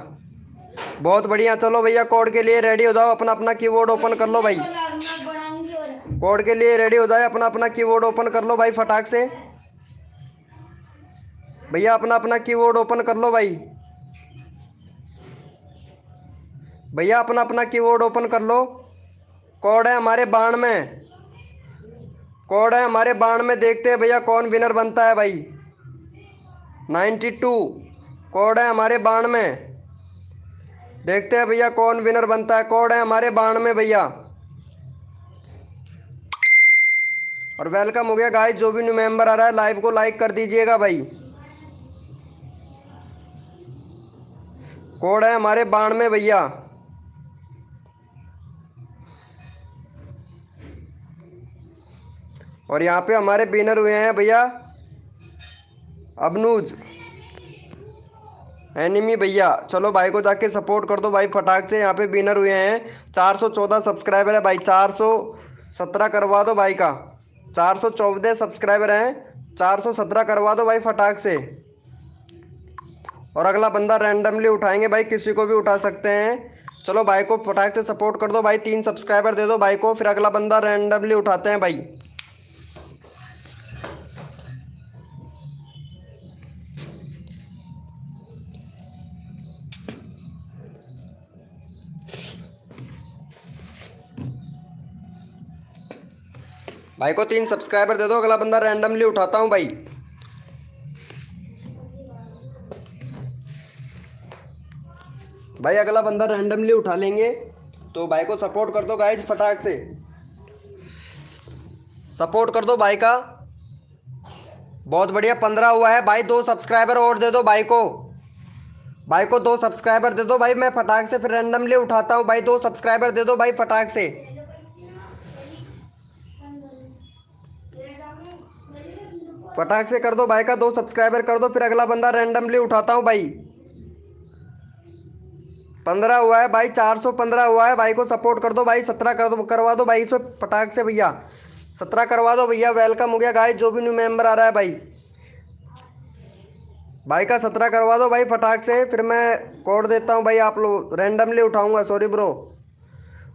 बहुत बढ़िया। चलो भैया कोड के लिए रेडी हो जाओ, अपना अपना कीबोर्ड ओपन कर लो भाई। कोड के लिए रेडी हो जाए, अपना अपना कीबोर्ड ओपन कर लो भाई फटाक से। भैया अपना अपना कीबोर्ड ओपन कर लो भाई। भैया अपना अपना कीबोर्ड ओपन कर लो। कोड है हमारे 92, कोड है हमारे 92। देखते हैं भैया कौन विनर बनता है भाई। 92 कोड है हमारे 92। देखते हैं भैया कौन विनर बनता है। कोड है हमारे 92 भैया। और वेलकम हो गया गाइस। जो भी न्यू मेंबर आ रहा है लाइव को लाइक कर दीजिएगा भाई। कोड है हमारे 92 भैया। और यहाँ पे हमारे विनर हुए हैं भैया अबनूज एनिमी भैया। चलो भाई को जाके सपोर्ट कर दो भाई फटाक से। यहाँ पे विनर हुए हैं। 414 सब्सक्राइबर है भाई, 417 करवा दो भाई का। 414 सब्सक्राइबर हैं, 417 करवा दो भाई फटाक से। और अगला बंदा रैंडमली उठाएंगे भाई, किसी को भी उठा सकते हैं। चलो भाई को फटाक से सपोर्ट कर दो भाई। 3 सब्सक्राइबर दे दो भाई को। फिर अगला बंदा रैंडमली उठाते हैं भाई। भाई को 3 सब्सक्राइबर दे दो। अगला बंदा रैंडमली उठाता हूँ भाई। भाई अगला बंदा रैंडमली उठा लेंगे, तो भाई को सपोर्ट कर दो गाइज फटाक से। सपोर्ट कर दो भाई का, बहुत बढ़िया। 15 हुआ है भाई। 2 सब्सक्राइबर और दे दो भाई को। भाई को 2 सब्सक्राइबर दे दो भाई। मैं फटाक से फिर रैंडमली उठाता हूँ भाई। 2 सब्सक्राइबर दे दो भाई फटाक से। फटाक से कर दो भाई का 2 सब्सक्राइबर कर दो, फिर अगला बंदा रैंडमली उठाता हूँ भाई। 15 हुआ है भाई, 415 हुआ है भाई को सपोर्ट कर दो भाई। 17 कर दो, करवा दो भाई इसे फटाक से भैया। 17 करवा दो भैया। वेलकम हो गया गाइस, जो भी न्यू मेंबर आ रहा है भाई, भाई का 17 करवा दो भाई फटाक से। फिर मैं कोड देता हूँ भाई, आप लोग रैंडमली उठाऊंगा, सॉरी ब्रो,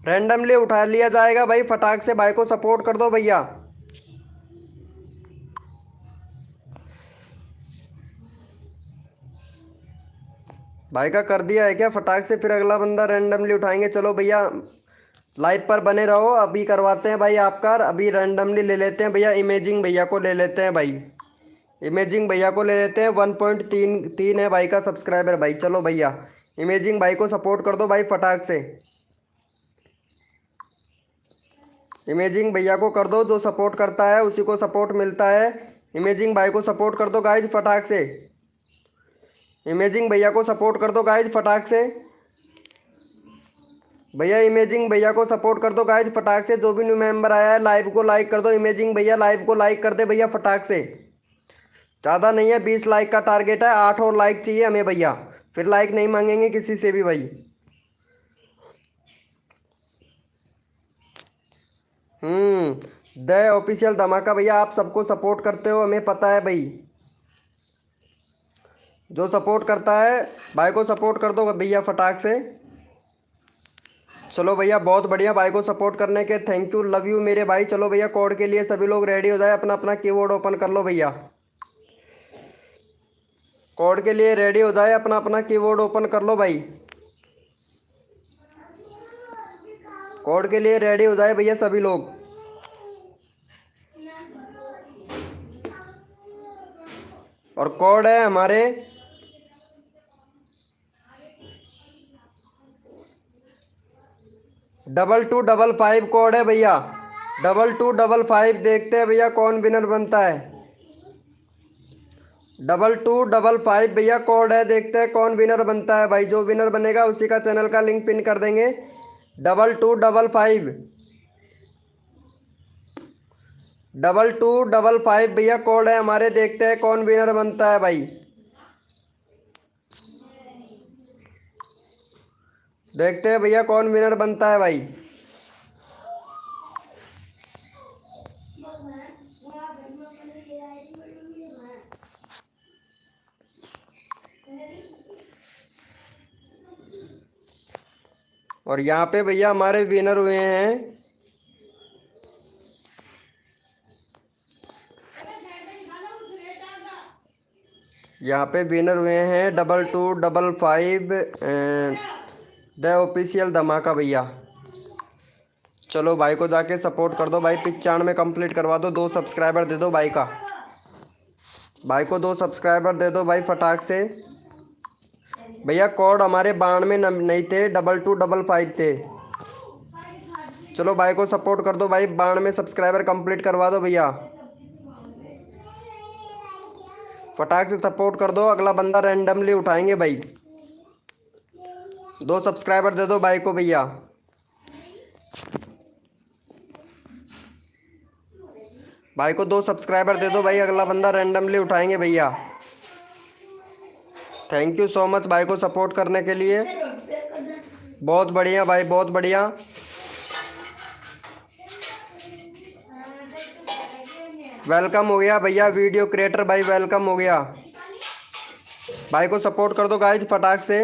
रैंडमली उठा लिया जाएगा भाई। फटाक से भाई को सपोर्ट कर दो भैया। भाई का कर दिया है क्या फटाक से, फिर अगला बंदा रैंडमली उठाएंगे। चलो भैया लाइव पर बने रहो, अभी करवाते हैं भाई आपका। अभी रैंडमली ले लेते हैं भैया, इमेजिंग भैया को ले लेते हैं भाई, इमेजिंग भैया को ले लेते हैं। 1.3 है भाई का सब्सक्राइबर भाई। चलो भैया इमेजिंग भाई को सपोर्ट कर दो भाई फटाक से। इमेजिंग भैया को कर दो, जो सपोर्ट करता है उसी को सपोर्ट मिलता है। इमेजिंग भाई को सपोर्ट कर दो गाइज फटाक से। इमेजिंग भैया को सपोर्ट कर दो गाइज फटाक से। भैया इमेजिंग भैया को सपोर्ट कर दो गाइज फटाक से। जो भी न्यू मेंबर आया है लाइव को लाइक कर दो। इमेजिंग भैया लाइव को लाइक कर दे भैया फटाक से। ज़्यादा नहीं है, 20 लाइक का टारगेट है, 8 और लाइक चाहिए हमें भैया, फिर लाइक नहीं मांगेंगे किसी से भी भाई। द ऑफिशियल धमाका भैया, आप सबको सपोर्ट करते हो हमें पता है भाई। जो सपोर्ट करता है भाई को सपोर्ट कर दो भैया फटाक से। चलो भैया बहुत बढ़िया, भाई को सपोर्ट करने के थैंक यू, लव यू मेरे भाई। चलो भैया कोड के लिए सभी लोग रेडी हो जाए, अपना अपना कीबोर्ड ओपन कर लो भैया। कोड के लिए रेडी हो जाए, अपना अपना कीबोर्ड ओपन कर लो भाई। कोड के लिए रेडी हो जाए भैया सभी लोग। और कोड है हमारे 2255 कोड है भैया, 2255। देखते हैं भैया कौन विनर बनता है। 2255 भैया कोड है, देखते हैं कौन विनर बनता है भाई। जो विनर बनेगा उसी का चैनल का लिंक पिन कर देंगे। 2255 2255 भैया कोड है हमारे। देखते हैं कौन विनर बनता है भाई। देखते हैं भैया कौन विनर बनता है भाई। और यहाँ पे भैया हमारे विनर हुए हैं, यहाँ पे विनर हुए हैं 2255 द ऑफिशियल धमाका भैया। चलो भाई को जाके सपोर्ट कर दो भाई, 95 कंप्लीट करवा दो। 2 सब्सक्राइबर दे दो भाई का, भाई को 2 सब्सक्राइबर दे दो भाई फटाक से। भैया कोड हमारे 92 नहीं थे, 2255 थे। चलो भाई को सपोर्ट कर दो भाई, 92 सब्सक्राइबर कंप्लीट करवा दो भैया, फटाक से सपोर्ट कर दो। अगला बंदा रैंडमली उठाएंगे भाई। 2 सब्सक्राइबर दे दो भाई को भैया। भाई को 2 सब्सक्राइबर दे दो भाई, अगला बंदा रैंडमली उठाएंगे भैया। थैंक यू सो मच भाई को सपोर्ट करने के लिए, बहुत बढ़िया भाई, बहुत बढ़िया। वेलकम हो गया भैया वीडियो क्रिएटर भाई, वेलकम हो गया। भाई को सपोर्ट कर दो गाइज फटाक से।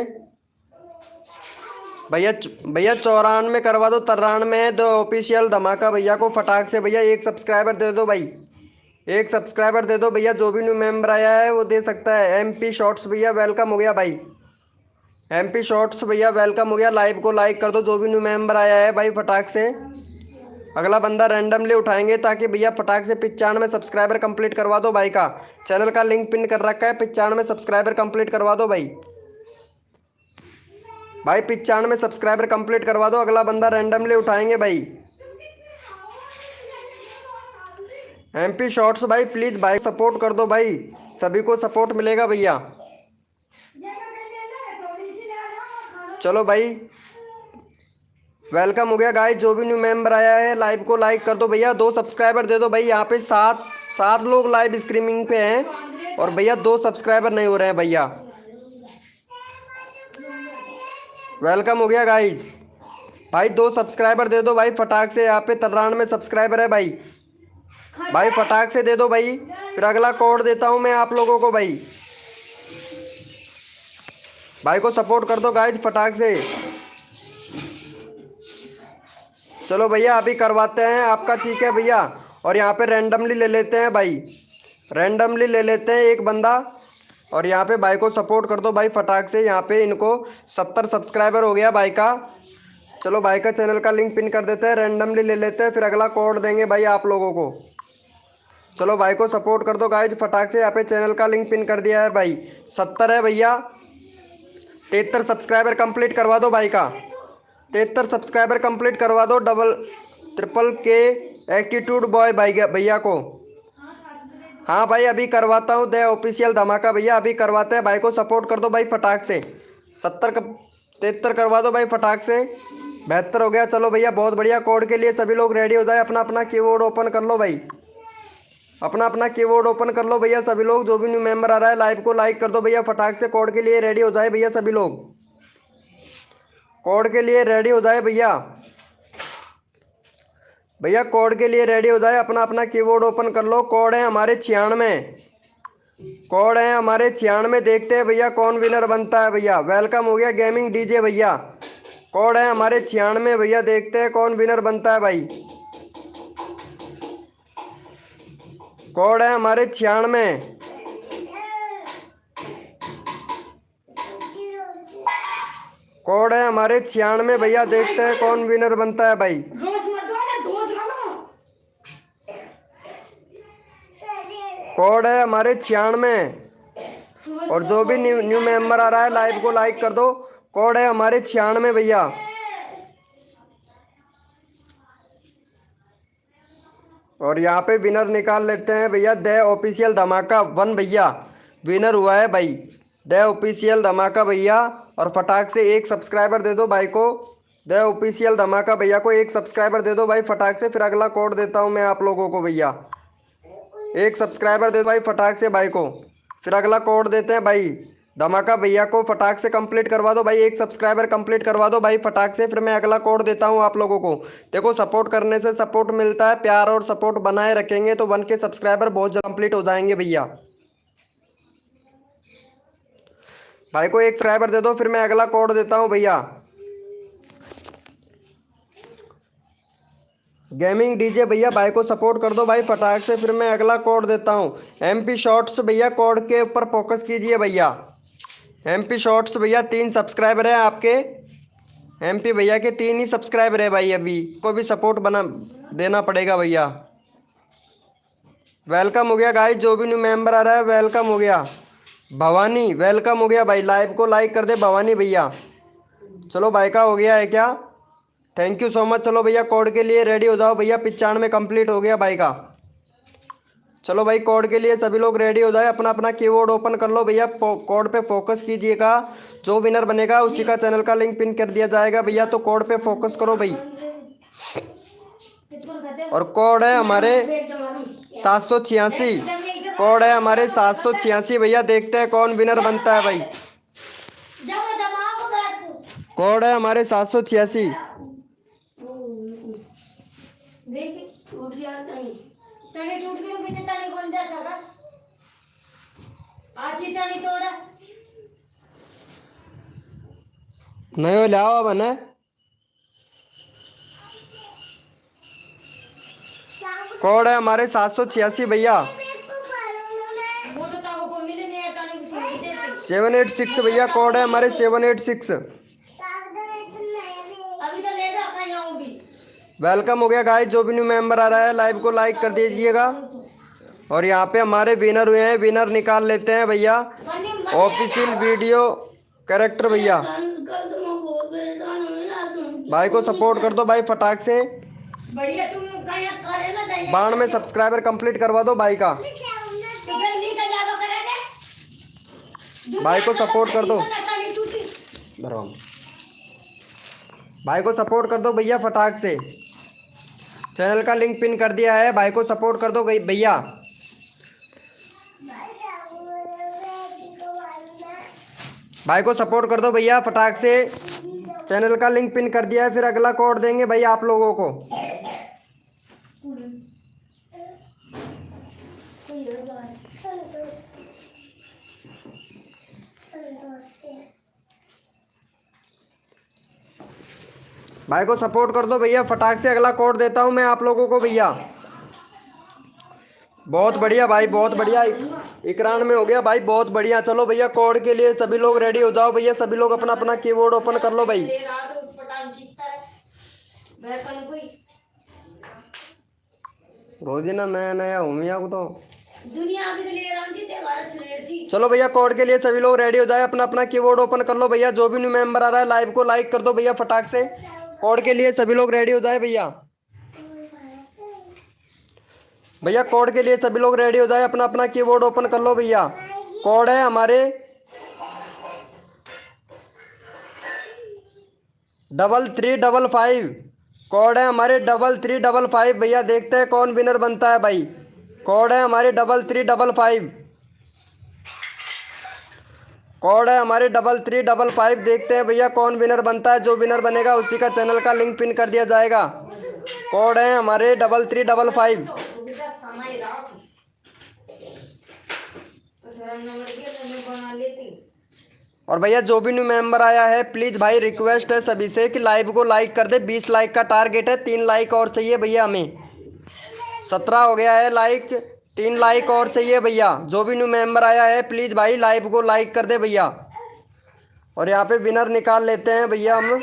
भैया 94 करवा दो, 93 दो ऑफिशियल धमाका भैया को फटाक से। भैया 1 सब्सक्राइबर दे दो भाई, 1 सब्सक्राइबर दे दो भैया। जो भी न्यू मेंबर आया है वो दे सकता है। MP शॉर्ट्स भैया वेलकम हो गया भाई, MP शॉर्ट्स भैया वेलकम हो गया। लाइव को लाइक कर दो जो भी न्यू मेंबर आया है भाई फटाक से। अगला बंदा रैंडमली उठाएंगे ताकि भैया फटाक से 95 सब्सक्राइबर कंप्लीट करवा दो भाई का। चैनल का लिंक पिन कर रखा है, 95 सब्सक्राइबर कंप्लीट करवा दो भाई। भाई 95 सब्सक्राइबर कंप्लीट करवा दो, अगला बंदा रैंडमली उठाएंगे भाई। MP शॉर्ट्स भाई प्लीज़ भाई सपोर्ट कर दो भाई, सभी को सपोर्ट मिलेगा भैया। चलो भाई वेलकम हो गया गाइस। जो भी न्यू मेंबर आया है लाइव को लाइक कर दो भैया। 2 सब्सक्राइबर दे दो भाई। यहाँ पे 7 7 लोग लाइव स्ट्रीमिंग पे हैं और भैया 2 सब्सक्राइबर नहीं हो रहे हैं भैया। वेलकम हो गया गाइज। भाई 2 सब्सक्राइबर दे दो भाई फटाक से। यहाँ पे 93 सब्सक्राइबर है भाई। भाई फटाक से दे दो भाई, फिर अगला कोड देता हूँ मैं आप लोगों को भाई। भाई को सपोर्ट कर दो गाइज फटाक से। चलो भैया अभी करवाते हैं आपका, ठीक है भैया। और यहाँ पे रैंडमली ले लेते हैं भाई, रैंडमली ले लेते हैं एक बंदा। और यहाँ पे भाई को सपोर्ट कर दो भाई फटाक से। यहाँ पे इनको 70 सब्सक्राइबर हो गया भाई का। चलो भाई का चैनल का लिंक पिन कर देते हैं, रैंडमली ले लेते हैं, फिर अगला कोड देंगे भाई आप लोगों को। चलो भाई को सपोर्ट कर दो गाइज फटाक से। यहाँ पे चैनल का लिंक पिन कर दिया है भाई। 70 है भैया। 73 सब्सक्राइबर कंप्लीट करवा दो भाई का। 73 सब्सक्राइबर कंप्लीट करवा दो ट्रिपल के एटीट्यूड बॉय भाई भैया को। हाँ भाई अभी करवाता हूँ द ऑफिशियल धमाका भैया, अभी करवाते हैं। भाई को सपोर्ट कर दो भाई फटाक से। 73 करवा दो भाई फटाक से। 72 हो गया। चलो भैया बहुत बढ़िया। कोड के लिए सभी लोग रेडी हो जाए। अपना अपना कीबोर्ड ओपन कर लो भाई, अपना अपना कीबोर्ड ओपन कर लो भैया सभी लोग। जो भी न्यू मेंबर आ रहा है लाइव को लाइक कर दो भैया फटाक से। कोड के लिए रेडी हो जाए भैया सभी लोग, कोड के लिए रेडी हो जाए भैया। भैया कोड के लिए रेडी हो जाए। अपना अपना कीबोर्ड ओपन कर लो। कोड है हमारे 96, कोड है हमारे 96। देखते हैं भैया कौन विनर बनता है भैया। वेलकम हो गया गेमिंग डीजे भैया। कोड है हमारे 96 भैया, देखते हैं कौन विनर बनता है भाई। कोड है हमारे 96। कोड है हमारे 96 भैया, देखते हैं कौन विनर बनता है भाई। कोड है हमारे 96। और जो भी न्यू मेंबर आ रहा है लाइव को लाइक कर दो। कोड है हमारे 96 भैया। और यहाँ पे विनर निकाल लेते हैं भैया। द ऑफिशियल धमाका 1 भैया विनर हुआ है भाई। द ऑफिशियल धमाका भैया। और फटाक से 1 सब्सक्राइबर दे दो भाई को। द ऑफिशियल धमाका भैया को 1 सब्सक्राइबर दे दो भाई फटाक से। फिर अगला कोड देता हूँ मैं आप लोगों को भैया। 1 सब्सक्राइबर दे दो भाई फटाक से भाई को। फिर अगला कोड देते हैं भाई। धमाका भैया को फटाक से कंप्लीट करवा दो भाई। 1 सब्सक्राइबर कंप्लीट करवा दो भाई फटाक से। फिर मैं अगला कोड देता हूँ आप लोगों को। देखो सपोर्ट करने से सपोर्ट मिलता है, प्यार और सपोर्ट बनाए रखेंगे तो 1 के सब्सक्राइबर बहुत जल्द कंप्लीट हो जाएंगे भैया। भाई को 1 सब्सक्राइबर दे दो, फिर मैं अगला कोड देता हूँ भैया। गेमिंग डीजे भैया भाई को सपोर्ट कर दो भाई फटाक से। फिर मैं अगला कोड देता हूँ। MP शॉर्ट्स भैया, कोड के ऊपर फोकस कीजिए भैया। MP शॉर्ट्स भैया 3 सब्सक्राइबर है आपके। MP भैया के 3 ही सब्सक्राइबर है भाई। अभी को भी सपोर्ट बना देना पड़ेगा भैया। वेलकम हो गया गाइस। जो भी न्यू मेंबर आ रहा है वेलकम हो गया। भवानी वेलकम हो गया भाई। लाइव को लाइक कर दे भवानी भैया। चलो भाई का हो गया है क्या? Thank you so much. चलो भैया कोड के लिए रेडी हो जाओ भैया। 95 कंप्लीट हो गया भाई का। चलो भाई कोड के लिए सभी लोग रेडी हो जाए। अपना अपना कीबोर्ड ओपन कर लो भैया। कोड पे फोकस कीजिएगा। जो विनर बनेगा उसी का चैनल का लिंक पिन कर दिया जाएगा भैया। तो कोड पे फोकस करो भाई। और कोड है हमारे 786। कोड है हमारे 786 भैया। देखते हैं कौन विनर बनता है भाई। कोड है हमारे 786। नहीं हो लाओ बने। कोड है हमारे 786 भैया। 786 भैया। कोड है हमारे 786। वेलकम हो गया गाइस। जो भी न्यू मेंबर आ रहा है लाइव को लाइक कर दीजिएगा। और यहाँ पे हमारे विनर हुए हैं। विनर निकाल लेते हैं भैया। ऑफिशियल वीडियो कैरेक्टर भैया। भाई को सपोर्ट कर दो भाई फटाक से। 92 सब्सक्राइबर कंप्लीट करवा दो भाई का। भाई को सपोर्ट कर दो। भाई को सपोर्ट कर दो भैया फटाक से। चैनल का लिंक पिन कर दिया है। भाई को सपोर्ट कर दो भैया। भाई को सपोर्ट कर दो भैया फटाक से। चैनल का लिंक पिन कर दिया है, फिर अगला कोड देंगे भाई आप लोगों को। भाई को सपोर्ट कर दो भैया फटाक से, अगला कोड देता हूँ मैं आप लोगों को भैया। बहुत बढ़िया भाई, बहुत बढ़िया। इकरान में हो गया भाई, बहुत बढ़िया। चलो भैया कोड के लिए सभी लोग रेडी हो जाओ भैया, सभी लोग अपना अपना कीबोर्ड ओपन कर लो भाई। रोजीना नया नया हूँ मैं को तो दुनिया भी तो ले रहा हूँ जी, तेरा छलेड़ थी। चलो भैया कोड के लिए सभी लोग रेडी हो जाए, अपना अपना कीबोर्ड ओपन कर लो भैया। जो भी न्यू मेंबर आ रहा है लाइव को लाइक कर दो भैया फटाक से। कोड के लिए सभी लोग रेडी हो जाए भैया। भैया कोड के लिए सभी लोग रेडी हो जाए, अपना अपना कीबोर्ड ओपन कर लो भैया। कोड है हमारे 3355। कोड है हमारे 3355 भैया। देखते हैं कौन विनर बनता है भाई। कोड है हमारे 3355। कोड है हमारे 3355। देखते हैं भैया कौन विनर बनता है। जो विनर बनेगा उसी का चैनल का लिंक पिन कर दिया जाएगा। कोड है हमारे 3355। और भैया जो भी न्यू मेंबर आया है प्लीज़ भाई रिक्वेस्ट है सभी से कि लाइव को लाइक कर दे। 20 लाइक का टारगेट है, 3 लाइक और चाहिए भैया हमें। 17 हो गया है लाइक, 3 लाइक और चाहिए भैया। जो भी न्यू मेंबर आया है प्लीज़ भाई लाइव को लाइक कर दे भैया। और यहाँ पे विनर निकाल लेते हैं भैया हम।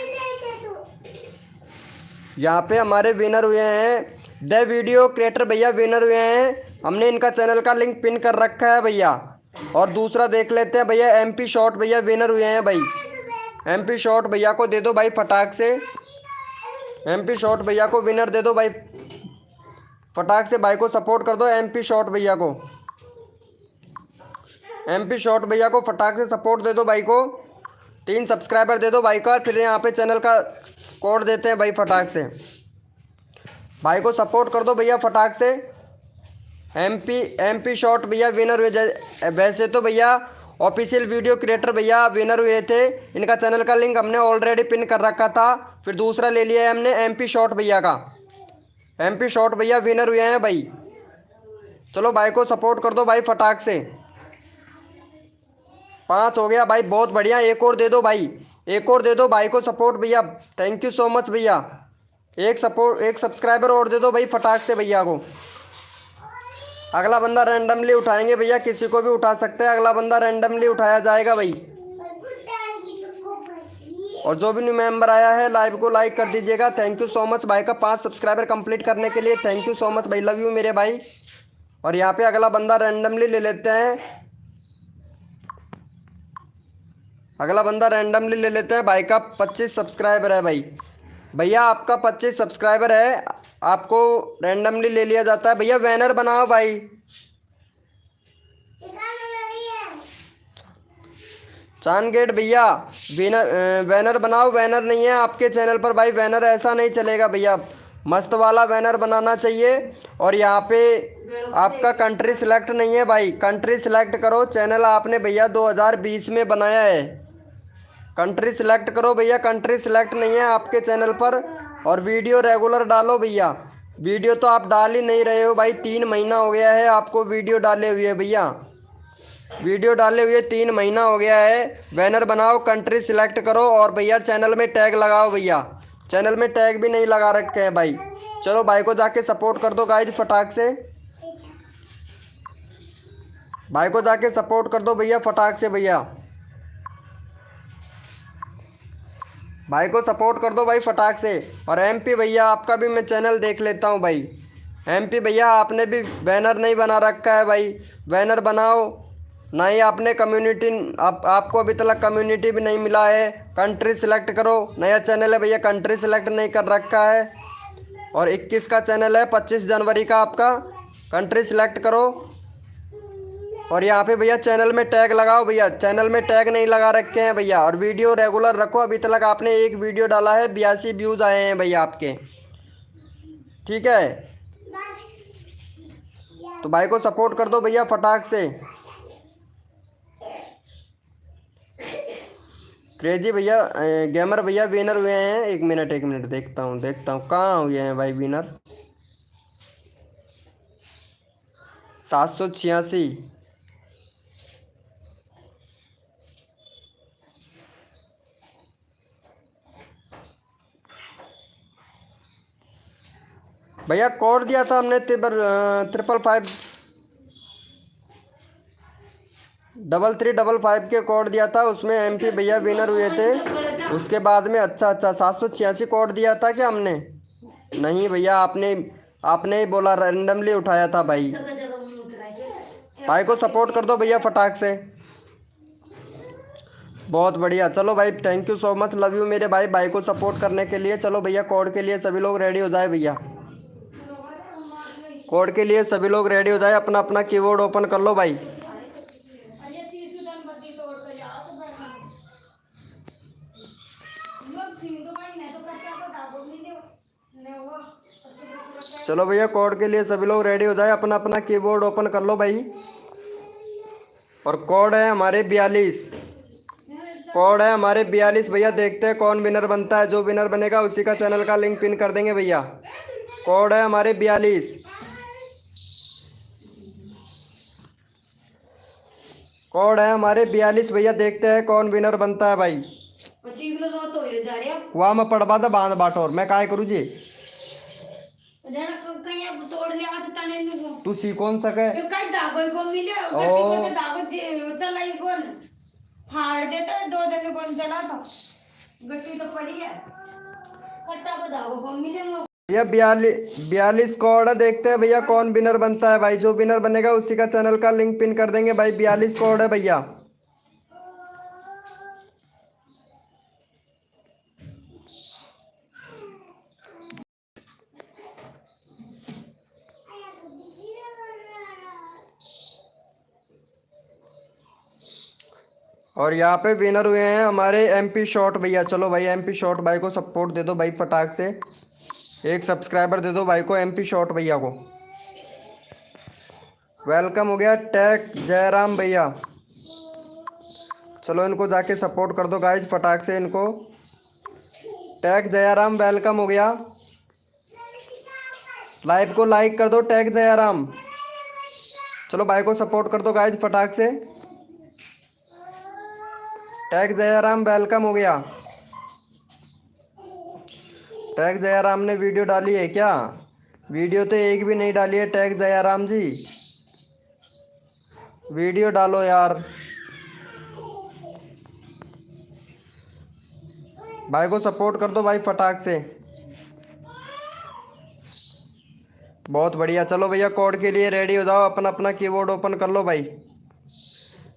यहाँ पे हमारे विनर हुए हैं द वीडियो क्रिएटर भैया, विनर हुए हैं। हमने इनका चैनल का लिंक पिन कर रखा है भैया। और दूसरा देख लेते हैं भैया MP शॉट भैया, विनर हुए हैं भाई। MP शॉट भैया को दे दो भाई फटाक से। MP शॉट भैया को विनर दे दो भाई फटाक से। भाई को सपोर्ट कर दो MP शॉट भैया को। MP शॉट भैया को फटाक से सपोर्ट दे दो भाई को। 3 सब्सक्राइबर दे दो भाई का। फिर यहाँ पे चैनल का कोड देते हैं भाई फटाक से। भाई को सपोर्ट कर दो भैया फटाक से। MP शॉट भैया विनर हुए। वैसे तो भैया ऑफिशियल वीडियो क्रिएटर भैया विनर हुए थे, इनका चैनल का लिंक हमने ऑलरेडी पिन कर रखा था। फिर दूसरा ले लिया है हमने MP शॉट भैया का। MP शॉट भैया विनर हुए हैं भाई। चलो भाई को सपोर्ट कर दो भाई फटाक से। 5 हो गया भाई, बहुत बढ़िया। एक और दे दो भाई, एक और दे दो भाई को सपोर्ट भैया। थैंक यू सो मच भैया। एक सब्सक्राइबर और दे दो भाई फटाक से भैया को। अगला बंदा रैंडमली उठाएंगे भैया, किसी को भी उठा सकते हैं। अगला बंदा रैंडमली उठाया जाएगा भाई। और जो भी न्यू मेंबर आया है लाइव को लाइक कर दीजिएगा। थैंक यू सो मच भाई का 5 सब्सक्राइबर कंप्लीट करने के लिए। थैंक यू सो मच भाई, लव यू मेरे भाई। और यहाँ पे अगला बंदा रैंडमली ले लेते हैं। अगला बंदा रैंडमली ले लेते हैं। भाई का 25 सब्सक्राइबर है भाई। भैया आपका 25 सब्सक्राइबर है, आपको रैंडमली ले लिया जाता है। भैया बैनर बनाओ भाई। चांदगेट भैया बैनर बनाओ। बैनर नहीं है आपके चैनल पर भाई, बैनर ऐसा नहीं चलेगा भैया। मस्त वाला बैनर बनाना चाहिए। और यहाँ पे आपका कंट्री सिलेक्ट नहीं है भाई, कंट्री सिलेक्ट करो। चैनल आपने भैया 2020 में बनाया है, कंट्री सिलेक्ट करो भैया। कंट्री सिलेक्ट नहीं है आपके चैनल पर। और वीडियो रेगुलर डालो भैया। वीडियो तो आप डाल ही नहीं रहे हो भाई, 3 महीना हो गया है आपको वीडियो डाले हुए भैया। वीडियो डाले हुए 3 महीना हो गया है। बैनर बनाओ, कंट्री सिलेक्ट करो और भैया चैनल में टैग लगाओ भैया। चैनल में टैग भी नहीं लगा रखे हैं भाई। चलो भाई को जाके सपोर्ट कर दो गाइज फटाक से। भाई को जाके सपोर्ट कर दो भैया फटाक से भैया। भाई को सपोर्ट कर दो भाई फटाक से। और MP भैया आपका भी मैं चैनल देख लेता हूँ भाई। MP भैया आपने भी बैनर नहीं बना रखा है भाई, बैनर बनाओ। ना ही आपने कम्युनिटी आपको अभी तक कम्युनिटी भी नहीं मिला है। कंट्री सिलेक्ट करो, नया चैनल है भैया, कंट्री सिलेक्ट नहीं कर रखा है। और 21 का चैनल है, 25 जनवरी का आपका। कंट्री सिलेक्ट करो। और यहाँ पे भैया चैनल में टैग लगाओ भैया। चैनल में टैग नहीं लगा रखे हैं भैया। और वीडियो रेगुलर रखो। अभी तक आपने एक वीडियो डाला है, 82 व्यूज़ आए हैं भैया आपके। ठीक है, तो भाई को सपोर्ट कर दो भैया फटाक से। क्रेजी भैया गेमर भैया विनर हुए हैं। एक मिनट देखता हूँ कहाँ हुए हैं भाई विनर। 786। भैया कोड दिया था हमने 555 3355 के कोड दिया था, उसमें MP भैया विनर हुए थे। उसके बाद में अच्छा 786 कोड दिया था क्या हमने? नहीं भैया, आपने ही बोला, रैंडमली उठाया था भाई। भाई को सपोर्ट कर दो भैया फटाक से। बहुत बढ़िया, चलो भाई thank you so much, love you मेरे भाई को सपोर्ट करने के लिए। चलो भैया कोड के लिए सभी लोग रेडी हो जाए भैया। कोड के लिए सभी लोग रेडी हो जाए, अपना अपना कीबोर्ड ओपन कर लो भाई। चलो भैया कोड के लिए सभी लोग रेडी हो जाए, अपना अपना कीबोर्ड ओपन कर लो भाई। और कोड है हमारे 42। कोड है हमारे 42 भैया। देखते हैं कौन विनर बनता है। जो विनर बनेगा उसी का चैनल का लिंक पिन कर देंगे भैया। कोड है हमारे 42। कोड है हमारे 42 भैया। देखते हैं कौन विनर बनता है भाई। वहाँ मैं पढ़वा था बांध बाटोर, मैं काय करूँ जी। तू सी कौन सके फाड़ देता है 2 दिन कौन चला तो गट्टी तो पड़ी है कट्टा पे धागो को मिले भैया 42 कोड है। देखते हैं भैया कौन विनर बनता है भाई। जो विनर बनेगा उसी का चैनल का लिंक पिन कर देंगे भाई। 42 कोड है भैया। और यहाँ पे विनर हुए हैं हमारे MP शॉट भैया। चलो भाई MP शॉट भाई को सपोर्ट दे दो भाई फटाक से। एक सब्सक्राइबर दे दो भाई को, MP शॉट भैया को। वेलकम हो गया टैग जयराम भैया। चलो इनको जाके सपोर्ट कर दो गाइज फटाक से इनको। टैग जयराम वेलकम हो गया। लाइव को लाइक कर दो टैग जयराम। चलो भाई को सपोर्ट कर दो गाइज फटाक से। टैग जयराम वेलकम हो गया। टैग जयराम ने वीडियो डाली है क्या? वीडियो तो एक भी नहीं डाली है टैग जयराम जी। वीडियो डालो यार। भाई को सपोर्ट कर दो भाई फटाक से। बहुत बढ़िया, चलो भैया कोड के लिए रेडी हो जाओ, अपना अपना कीबोर्ड ओपन कर लो भाई।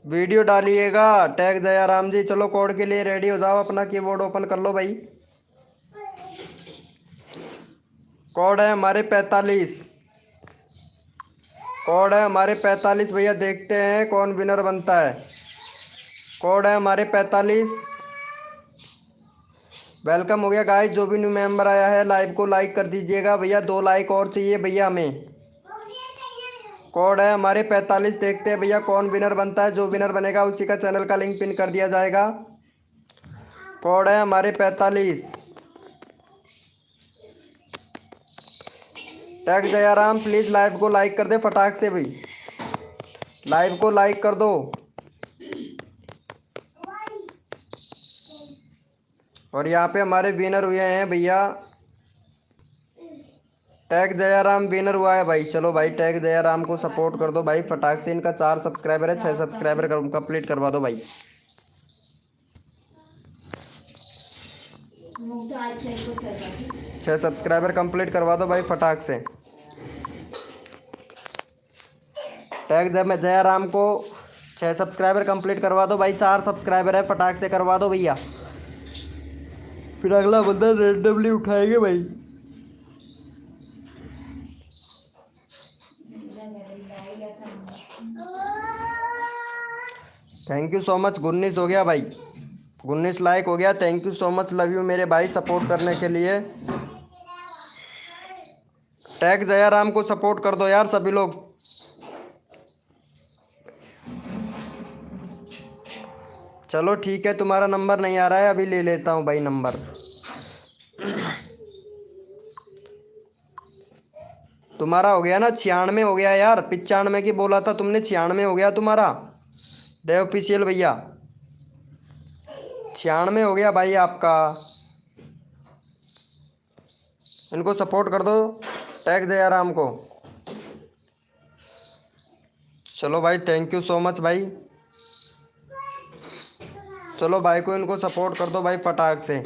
वीडियो डालिएगा टैग जयाराम जी। चलो कोड के लिए रेडी हो जाओ, अपना कीबोर्ड ओपन कर लो भाई। कोड है हमारे 45। कोड है हमारे 45 भैया। देखते हैं कौन विनर बनता है। कोड है हमारे 45। वेलकम हो गया गाइस। जो भी न्यू मेंबर आया है लाइव को लाइक कर दीजिएगा भैया। 2 लाइक और चाहिए भैया हमें। कोड है हमारे 45। देखते हैं भैया कौन विनर बनता है। जो विनर बनेगा उसी का चैनल का लिंक पिन कर दिया जाएगा। कोड है हमारे 45। टैग जयाराम प्लीज़ लाइव को लाइक कर दे फटाक से भाई। लाइव को लाइक कर दो। और यहाँ पे हमारे विनर हुए हैं भैया। टैग जयाराम विनर हुआ है भाई। चलो भाई टैग जयाराम को सपोर्ट कर दो भाई फटाक से। इनका 4 सब्सक्राइबर है, 6 सब्सक्राइबर कंप्लीट करवा दो भाई। 6 सब्सक्राइबर कंप्लीट करवा दो भाई फटाक से। टैग जयाराम को 6 सब्सक्राइबर कंप्लीट करवा दो भाई। 4 सब्सक्राइबर है, फटाक से करवा दो भैया। फिर अगला बंदा रेंडमली उठाएंगे भाई। Thank you so much. 19 हो गया भाई। 19 लाइक हो गया। Thank you so much, love you मेरे भाई सपोर्ट करने के लिए। टैग जयाराम को सपोर्ट कर दो यार सभी लोग। चलो ठीक है, तुम्हारा नंबर नहीं आ रहा है, अभी ले लेता हूँ भाई नंबर। तुम्हारा हो गया ना 96 हो गया यार, 95 की बोला था तुमने, 96 हो गया तुम्हारा डे ऑफिशियल भैया, 96 हो गया भाई आपका। इनको सपोर्ट कर दो, टैग जयराम को। चलो भाई, थैंक यू सो मच भाई। चलो भाई को इनको सपोर्ट कर दो भाई फटाक से,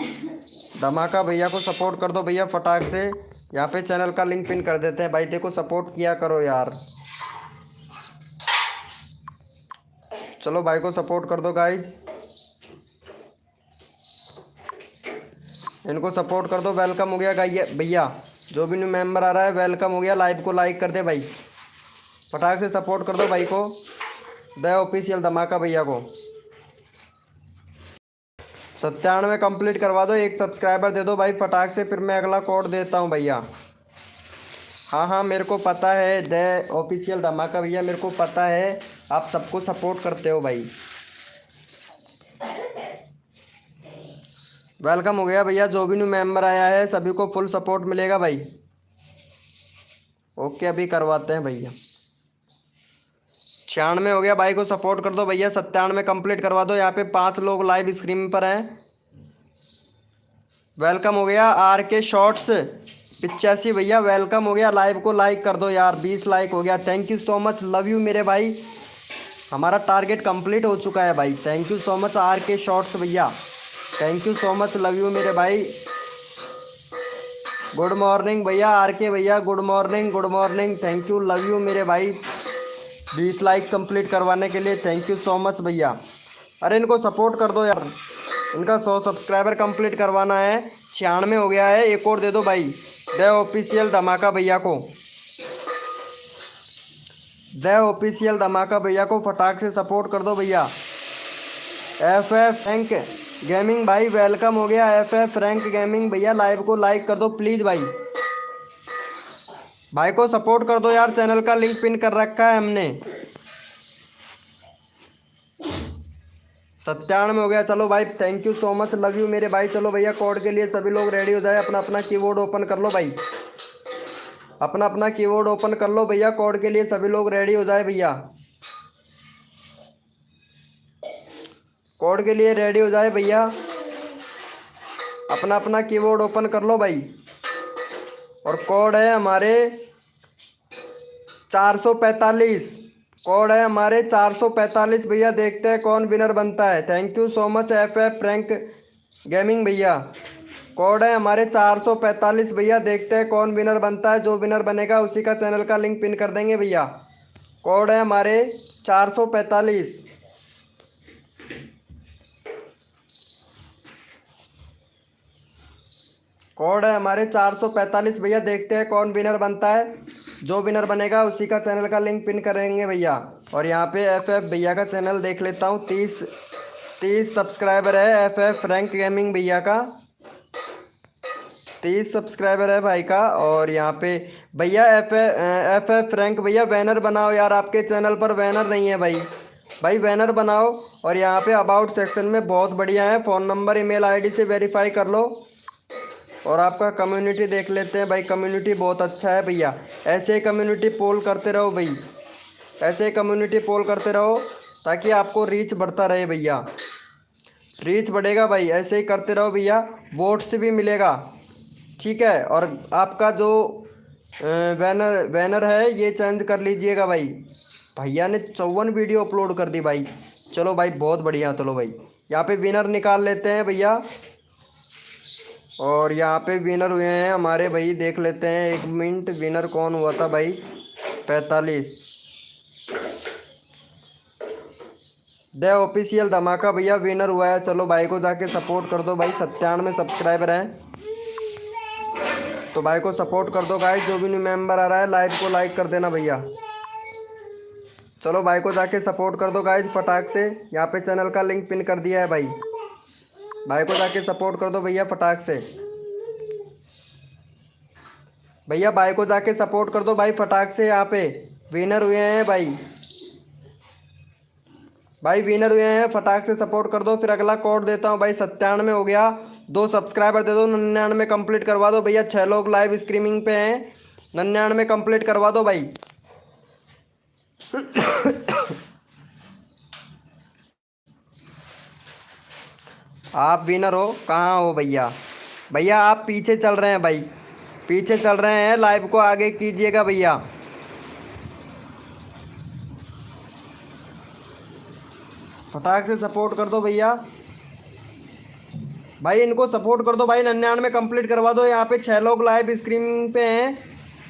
धमाका भैया को सपोर्ट कर दो भैया फटाक से। यहाँ पे चैनल का लिंक पिन कर देते हैं भाई, देखो सपोर्ट किया करो यार। चलो भाई को सपोर्ट कर दो गाइज, इनको सपोर्ट कर दो। वेलकम हो गया भैया, जो भी न्यू मेंबर आ रहा है वेलकम हो गया। लाइव को लाइक कर दे भाई, फटाक से सपोर्ट कर दो भाई को, द ऑफिशियल धमाका भैया को। 97 कंप्लीट करवा दो, एक सब्सक्राइबर दे दो भाई फटाक से, फिर मैं अगला कोड देता हूँ भैया। हाँ हाँ मेरे को पता है द ऑफिशियल धमाका भैया, मेरे को पता है आप सबको सपोर्ट करते हो भाई। वेलकम हो गया भैया, जो भी न्यू मेंबर आया है सभी को फुल सपोर्ट मिलेगा भाई। ओके अभी करवाते हैं भैया। 96 हो गया, भाई को सपोर्ट कर दो भैया। 97 कंप्लीट करवा दो, यहाँ पे 5 लोग लाइव स्क्रीन पर हैं। वेलकम हो गया आर के शॉर्ट्स 85 भैया, वेलकम हो गया। लाइव को लाइक कर दो यार, 20 लाइक हो गया, thank you so much, love you मेरे भाई। हमारा टारगेट कंप्लीट हो चुका है भाई, thank you so much R K shorts भैया, thank you so much, love you मेरे भाई। गुड मॉर्निंग भैया आर के भैया, good morning good morning, thank you love you मेरे भाई। 20 लाइक कंप्लीट करवाने के लिए थैंक यू सो मच भैया। अरे इनको सपोर्ट कर दो यार, इनका 100 सब्सक्राइबर कंप्लीट करवाना है। 96 हो गया है, एक और दे दो भाई द ऑफिशियल धमाका भैया को, द ऑफिशियल धमाका भैया को फटाक से सपोर्ट कर दो भैया। एफ रैंक गेमिंग भाई वेलकम हो गया, एफ रैंक गेमिंग भैया, लाइव को लाइक कर दो प्लीज़ भाई, भाई को सपोर्ट कर दो यार, चैनल का लिंक पिन कर रखा है हमने। 97 हो गया, चलो भाई thank you so much, love you मेरे भाई। चलो भैया कोड के लिए सभी लोग रेडी हो जाए, अपना अपना कीबोर्ड ओपन कर लो भाई, अपना अपना कीबोर्ड ओपन कर लो भैया, कोड के लिए सभी लोग रेडी हो जाए भैया, कोड के लिए रेडी हो जाए भैया, अपना अपना कीबोर्ड ओपन कर लो भाई। और कोड है हमारे 445, कोड है हमारे 445 भैया, देखते हैं कौन विनर बनता है। Thank you so much F rank gaming भैया, कोड है हमारे 445 भैया, देखते हैं कौन विनर बनता है। जो विनर बनेगा उसी का चैनल का लिंक पिन कर देंगे भैया। कोड है हमारे 445, कोड है हमारे 445 भैया, देखते हैं कौन विनर बनता है। जो विनर बनेगा उसी का चैनल का लिंक पिन करेंगे भैया। और यहाँ पे एफ भैया का चैनल देख लेता हूँ, 30 सब्सक्राइबर है एफ रैंक गेमिंग भैया का, 30 सब्सक्राइबर है भाई का। और यहाँ पे भैया एफ रैंक भैया बैनर बनाओ यार, आपके चैनल पर बैनर नहीं है भाई, भाई बैनर बनाओ। और यहाँ पे अबाउट सेक्शन में बहुत बढ़िया है, फ़ोन नंबर ईमेल आईडी से वेरीफाई कर लो। और आपका कम्युनिटी देख लेते हैं भाई, कम्युनिटी बहुत अच्छा है भैया, ऐसे ही कम्युनिटी पोल करते रहो भाई, ऐसे ही कम्युनिटी पोल करते रहो ताकि आपको रीच बढ़ता रहे भैया, रीच बढ़ेगा भाई, ऐसे ही करते रहो भैया, वोट से भी मिलेगा, ठीक है। और आपका जो बैनर है ये चेंज कर लीजिएगा भाई, भैया ने 54 वीडियो अपलोड कर दी भाई। चलो भाई बहुत बढ़िया, चलो भाई यहाँ पे विनर निकाल लेते हैं भैया। और यहाँ पे विनर हुए हैं हमारे भाई, देख लेते हैं, 1 मिनट, विनर कौन हुआ था भाई, 45 द ऑफिशियल धमाका भैया विनर हुआ है। चलो भाई को जाके सपोर्ट कर दो भाई, 97 सब्सक्राइबर हैं तो भाई को सपोर्ट कर दो गाइस। जो भी न्यू मेंबर आ रहा है लाइव को लाइक कर देना भैया। चलो भाई को जाके सपोर्ट कर दो गाइस फटाक से, यहाँ पे चैनल का लिंक पिन कर दिया है भाई, भाई को जाके सपोर्ट कर दो भैया फटाक से भैया, भाई को जाके सपोर्ट कर दो भाई फटाक से। यहाँ पे विनर हुए हैं भाई, भाई विनर हुए हैं, फटाक से सपोर्ट कर दो। फिर अगला कोड देता हूँ भाई, 97 हो गया। 2 सब्सक्राइबर दे दो, 99 कंप्लीट करवा दो भैया। 6 लोग लाइव स्ट्रीमिंग पे हैं, 99 कंप्लीट करवा दो भाई। आप विनर हो, कहाँ हो भैया? भैया आप पीछे चल रहे हैं भाई, पीछे चल रहे हैं, लाइव को आगे कीजिएगा भैया। फटाक से सपोर्ट कर दो भैया, भाई इनको सपोर्ट कर दो भाई। 99 कंप्लीट करवा दो। यहाँ पे 6 लोग लाइव स्ट्रीमिंग पे हैं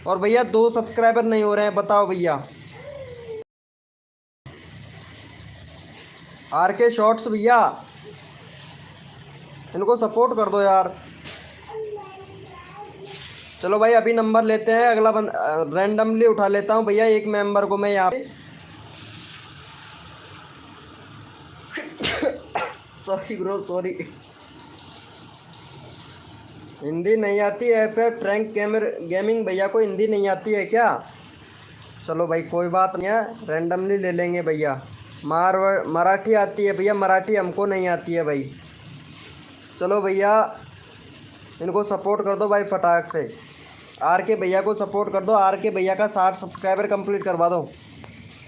और भैया 2 सब्सक्राइबर नहीं हो रहे हैं, बताओ भैया। आर के शॉर्ट्स भैया, इनको सपोर्ट कर दो यार। चलो भाई अभी नंबर लेते हैं, अगला रैंडमली उठा लेता हूँ भैया एक मेंबर को मैं यहाँ पे। सॉरी ब्रो सॉरी, हिंदी नहीं आती है। फ्रैंक गेमिंग भैया को हिंदी नहीं आती है क्या? चलो भाई कोई बात नहीं है, रैंडमली ले लेंगे भैया। मराठी आती है भैया, मराठी हमको नहीं आती है भाई। चलो भैया इनको सपोर्ट कर दो भाई फटाक से। आर के भैया को सपोर्ट कर दो, आर के भैया का 60 सब्सक्राइबर कंप्लीट करवा दो।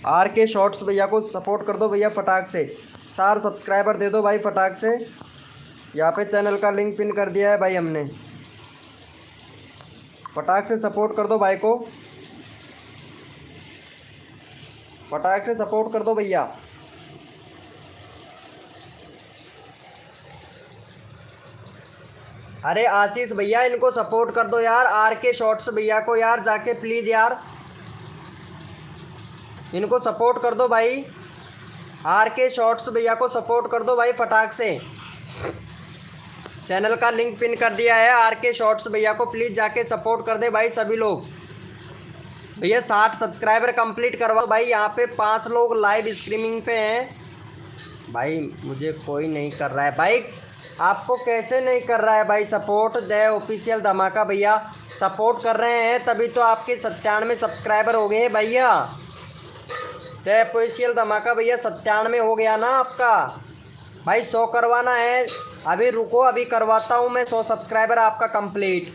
आर के शॉर्ट्स भैया को सपोर्ट कर दो भैया फटाक से। 4 सब्सक्राइबर दे दो भाई फटाक से। यहाँ पे चैनल का लिंक पिन कर दिया है भाई हमने, फटाक से सपोर्ट कर दो भाई को, फटाक से सपोर्ट कर दो भैया। अरे आशीष भैया इनको सपोर्ट कर दो यार, आर के शॉर्ट्स भैया को यार जाके प्लीज़ यार इनको सपोर्ट कर दो भाई। आर के शॉर्ट्स भैया को सपोर्ट कर दो भाई फटाक से। चैनल का लिंक पिन कर दिया है, आर के शॉर्ट्स भैया को प्लीज़ जाके सपोर्ट कर दे भाई सभी लोग। भैया 60 सब्सक्राइबर कंप्लीट करवाओ भाई। यहाँ पे 5 लोग लाइव स्ट्रीमिंग पे हैं भाई। मुझे कोई नहीं कर रहा है भाई, आपको कैसे नहीं कर रहा है भाई सपोर्ट? दे ऑफिशियल धमाका भैया सपोर्ट कर रहे हैं तभी तो आपके 97 सब्सक्राइबर हो गए भैया। दे ऑफिशियल धमाका भैया 97 हो गया ना आपका भाई। 100 करवाना है, अभी रुको अभी करवाता हूँ मैं 100 सब्सक्राइबर आपका कंप्लीट।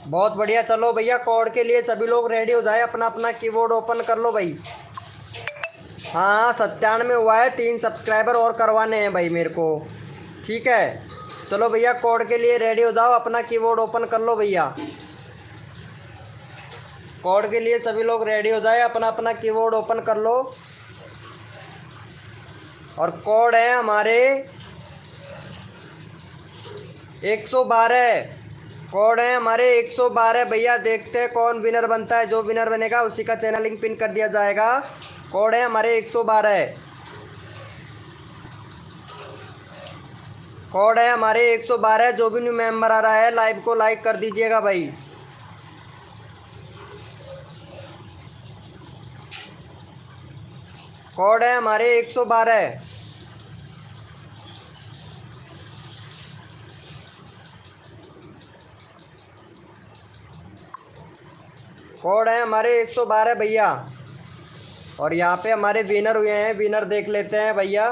बहुत बढ़िया। चलो भैया कोड के लिए सभी लोग रेडी हो जाए, अपना अपना कीबोर्ड ओपन कर लो भाई। हाँ 97 हुआ है, 3 सब्सक्राइबर और करवाने हैं भाई मेरे को, ठीक है। चलो भैया कोड के लिए रेडी हो जाओ, अपना कीबोर्ड ओपन कर लो भैया। कोड के लिए सभी लोग रेडी हो जाए, अपना अपना कीबोर्ड ओपन कर लो। और कोड है हमारे 112, कोड है हमारे 112 भैया। देखते हैं कौन विनर बनता है, जो विनर बनेगा उसी का चैनल लिंक पिन कर दिया जाएगा। कोड है हमारे 112, कोड है हमारे 112। जो भी न्यू मेंबर आ रहा है लाइव को लाइक कर दीजिएगा भाई। कोड है हमारे 112। कोड है हमारे 112 भैया। और यहाँ पे हमारे विनर हुए हैं, विनर देख लेते हैं भैया।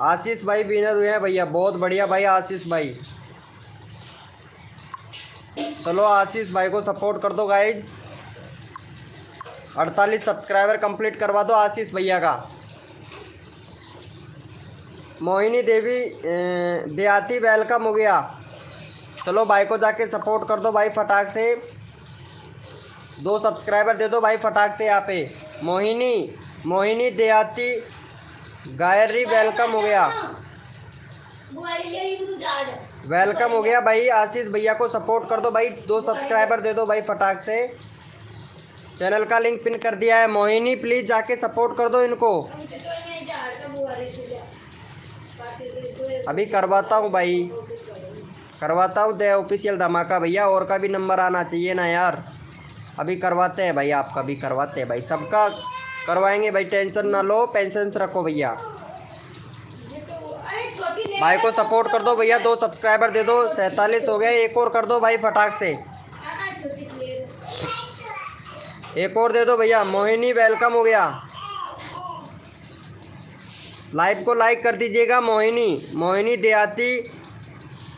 आशीष भाई विनर हुए हैं भैया, बहुत बढ़िया भाई आशीष भाई। चलो आशीष भाई को सपोर्ट कर दो गाइज। 48 सब्सक्राइबर कंप्लीट करवा दो आशीष भैया का। मोहिनी देवी देहाती वेलकम हो गया। चलो भाई को जाके सपोर्ट कर दो भाई फटाक से। 2 सब्सक्राइबर दे दो भाई फटाक से। यहाँ पे मोहिनी देहाती गायरी वेलकम हो गया, वेलकम हो गया भाई। आशीष भैया को सपोर्ट कर दो भाई, 2 सब्सक्राइबर दे दो भाई फटाक से। चैनल का लिंक पिन कर दिया है। मोहिनी प्लीज़ जाके सपोर्ट कर दो इनको। अभी करवाता हूँ भाई, करवाता हूँ दे ऑफिशियल धमाका भैया। और का भी नंबर आना चाहिए ना यार। अभी करवाते हैं भाई, आपका भी करवाते हैं भाई, सबका करवाएंगे भाई। टेंशन ना लो, पेशेंस रखो भैया। भाई को सपोर्ट कर दो भैया, 2 सब्सक्राइबर दे दो। 47 हो गया, एक और कर दो भाई फटाक से, एक और दे दो भैया। मोहिनी वेलकम हो गया। लाइव को लाइक कर दीजिएगा। मोहिनी देहाती,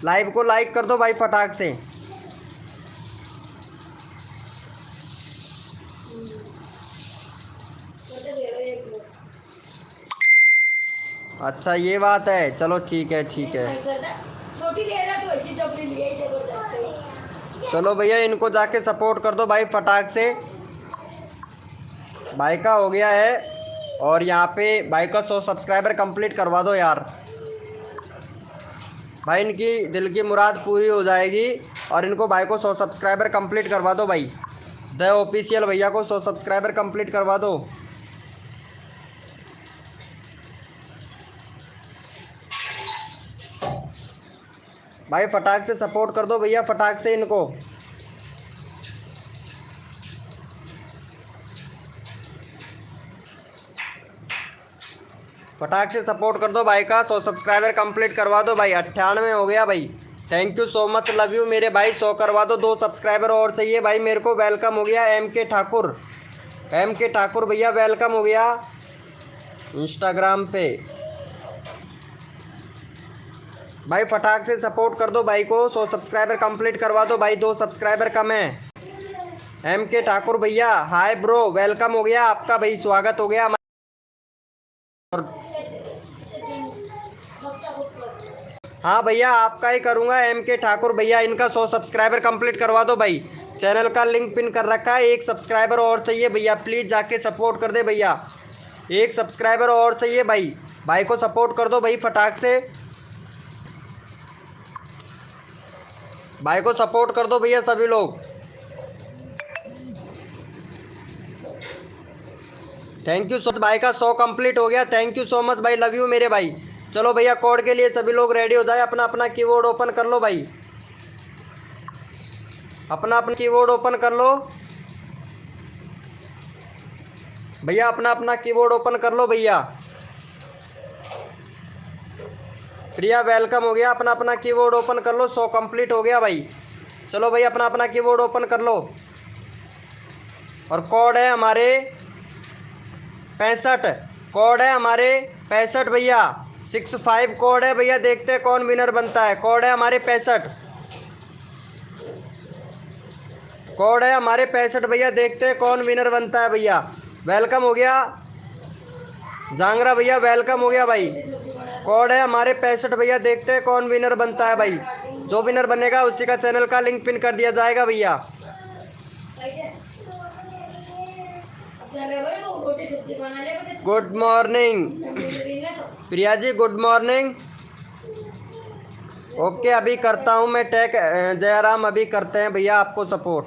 लाइव को लाइक कर दो भाई फटाक से। अच्छा ये बात है, चलो ठीक है ठीक है। छोटी ले रहा तो ऐसी टोकरी लिए ही जबरदस्त। चलो भैया इनको जाके सपोर्ट कर दो भाई फटाक से। भाई का हो गया है, और यहाँ पे भाई का 100 सब्सक्राइबर कंप्लीट करवा दो यार। भाई इनकी दिल की मुराद पूरी हो जाएगी, और इनको भाई को 100 सब्सक्राइबर कंप्लीट करवा दो भाई। द ऑफिशियल भैया को 100 सब्सक्राइबर कंप्लीट करवा दो। भाई फटाक से सपोर्ट कर दो भैया, फटाक से इनको। फटाक से सपोर्ट कर दो भाई का 100 सब्सक्राइबर कंप्लीट करवा दो भाई। 98 हो गया भाई। Thank you so much, love you मेरे भाई। 100 करवा दो, 2 सब्सक्राइबर और चाहिए भाई मेरे को। वेलकम हो गया MK ठाकुर भैया, वेलकम हो गया इंस्टाग्राम पे। भाई फटाक से सपोर्ट कर दो भाई को, 100 सब्सक्राइबर कंप्लीट करवा दो भाई। 2 सब्सक्राइबर कम है। MK ठाकुर भैया हाय ब्रो, वेलकम हो गया आपका भाई, स्वागत हो गया। हाँ भैया आपका ही करूँगा MK ठाकुर भैया। इनका 100 सब्सक्राइबर कंप्लीट करवा दो भाई। चैनल का लिंक पिन कर रखा है। 1 सब्सक्राइबर और चाहिए भैया, प्लीज़ जाके सपोर्ट कर दे भैया। 1 सब्सक्राइबर और चाहिए भाई। भाई को सपोर्ट कर दो भाई फटाक से। भाई को सपोर्ट कर दो भैया सभी लोग। थैंक यू सो मच, भाई का 100 कंप्लीट हो गया। थैंक यू सो मच भाई, लव यू मेरे भाई। चलो भैया कोड के लिए सभी लोग रेडी हो जाए। अपना अपना कीबोर्ड ओपन कर लो भाई, अपना अपना कीबोर्ड ओपन कर लो भैया, अपना अपना कीबोर्ड ओपन कर लो भैया। प्रिया वेलकम हो गया, अपना अपना कीबोर्ड ओपन कर लो। 100 कंप्लीट हो गया भाई। चलो भाई अपना अपना कीबोर्ड ओपन कर लो। और कोड है हमारे 65, कोड है हमारे 65 भैया। 65 कोड है भैया, देखते हैं कौन विनर बनता है। कोड है हमारे 65, कोड है हमारे 65 भैया, देखते हैं कौन विनर बनता है भैया। वेलकम हो गया जांगरा भैया, वेलकम हो गया भाई। कोड है हमारे 65 भैया, देखते हैं कौन विनर बनता है भाई। जो विनर बनेगा उसी का चैनल का लिंक पिन कर दिया जाएगा भैया। Good morning Priya ji, good morning. Okay अभी करता हूँ मैं टैग जयराम, अभी करते हैं भैया आपको सपोर्ट।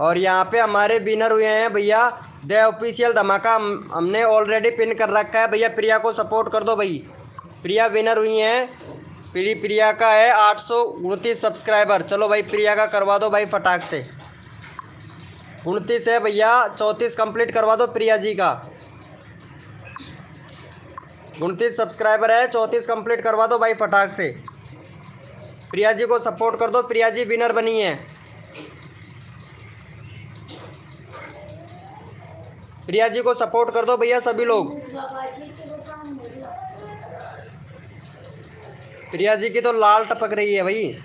और यहाँ पे हमारे विनर हुए हैं भैया द ऑफिशियल धमाका, हमने ऑलरेडी पिन कर रखा है भैया। प्रिया को सपोर्ट कर दो भाई। प्रिया विनर हुई हैं। प्रिया का है 829 सब्सक्राइबर। चलो भाई प्रिया का करवा दो भाई फटाक से। 29 है भैया, 34 कंप्लीट करवा दो प्रिया जी का। 29 सब्सक्राइबर है, 34 कंप्लीट करवा दो भाई फटाक से। प्रिया जी को सपोर्ट कर दो, प्रिया जी विनर बनी है। प्रिया जी को सपोर्ट कर दो भैया सभी लोग। प्रिया जी की तो लाल टपक रही है भाई।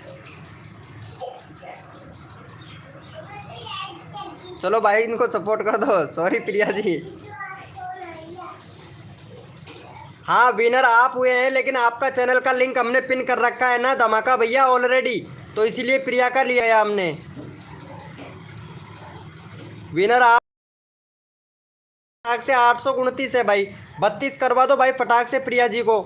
चलो भाई इनको सपोर्ट कर दो। सॉरी प्रिया जी। हाँ विनर आप हुए हैं, लेकिन आपका चैनल का लिंक हमने पिन कर रखा है ना धमाका भैया ऑलरेडी, तो इसीलिए प्रिया का लिया है हमने। विनर आप फटाक से 829 है भाई। 32 करवा दो भाई फटाक से प्रिया जी को।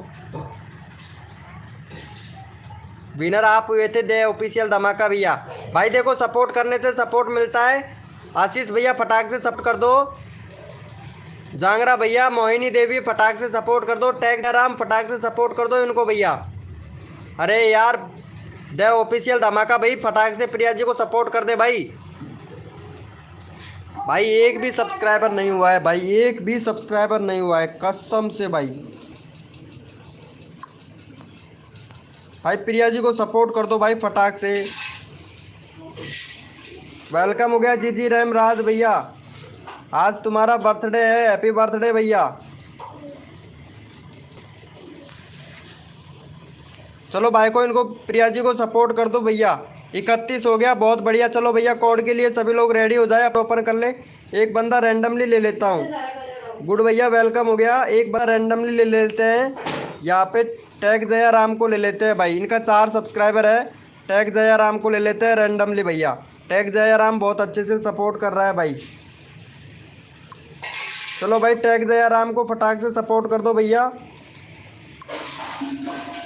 विनर आप हुए थे दे ऑफिशियल धमाका भैया। भाई देखो सपोर्ट करने से सपोर्ट मिलता है। आशीष भैया फटाक से सपोर्ट कर दो। जांगरा भैया, मोहिनी देवी फटाक से सपोर्ट कर दो। टैग राम फटाक से सपोर्ट कर दो इनको भैया। अरे यार द ऑफिशियल धमाका भाई, फटाक से प्रिया जी को सपोर्ट कर दे भाई। भाई एक भी सब्सक्राइबर नहीं हुआ है भाई, एक भी सब्सक्राइबर नहीं हुआ है कसम से भाई। भाई प्रिया जी को सपोर्ट कर दो भाई फटाक से। वेलकम हो गया जी रैम राज भैया, आज तुम्हारा बर्थडे है, हैप्पी बर्थडे भैया। चलो भाई को इनको प्रिया जी को सपोर्ट कर दो भैया। 31 हो गया, बहुत बढ़िया। चलो भैया कोड के लिए सभी लोग रेडी हो जाए, आप ओपन कर ले। एक बंदा रैंडमली ले लेता हूँ। गुड भैया वेलकम हो गया। एक बंदा रैंडमली ले लेते हैं। यहाँ पे टैग जया राम को ले लेते हैं भाई, इनका 4 सब्सक्राइबर है। टैग जया राम को ले लेते हैं रैंडमली भैया। टैग जया राम बहुत अच्छे से सपोर्ट कर रहा है भाई। चलो भाई टैग जया राम को फटाक से सपोर्ट कर दो भैया।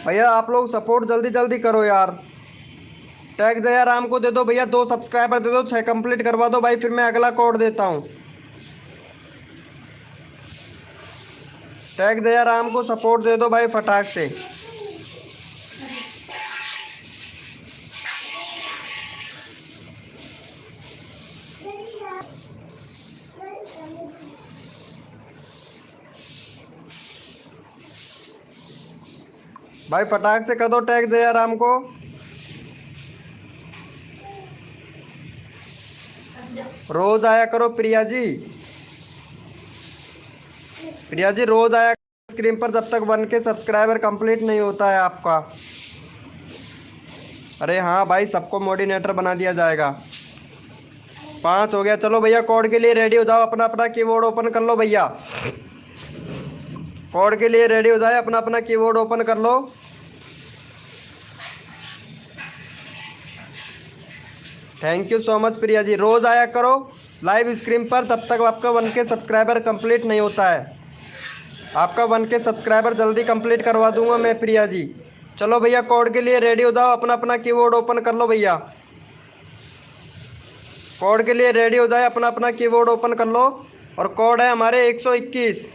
भैया आप लोग सपोर्ट जल्दी जल्दी करो यार। टैग जया राम को दे दो भैया, 2 सब्सक्राइबर दे दो, 6 कंप्लीट करवा दो भाई, फिर मैं अगला कोड देता हूँ। टैग जया राम को सपोर्ट दे दो भाई फटाक से। भाई फटाक से कर दो टैग जया राम को। रोज आया करो प्रिया जी। प्रिया जी रोज आया स्क्रीन पर, जब तक 1 के सब्सक्राइबर कंप्लीट नहीं होता है आपका। अरे हाँ भाई सबको मोडिनेटर बना दिया जाएगा। 5 हो गया। चलो भैया कोड के लिए रेडी हो जाओ, अपना अपना कीबोर्ड ओपन कर लो भैया। कोड के लिए रेडी हो जाए, अपना अपना कीबोर्ड ओपन कर लो। Thank you so much Priya ji. रोज आया करो लाइव स्क्रीन पर, तब तक आपका 1 के सब्सक्राइबर कंप्लीट नहीं होता है। आपका 1 के सब्सक्राइबर जल्दी कंप्लीट करवा दूंगा मैं प्रिया जी। चलो भैया कोड के लिए रेडी हो जाओ, अपना अपना कीबोर्ड ओपन कर लो भैया। कोड के लिए रेडी हो जाए, अपना अपना कीबोर्ड ओपन कर लो। और कोड है हमारे 121।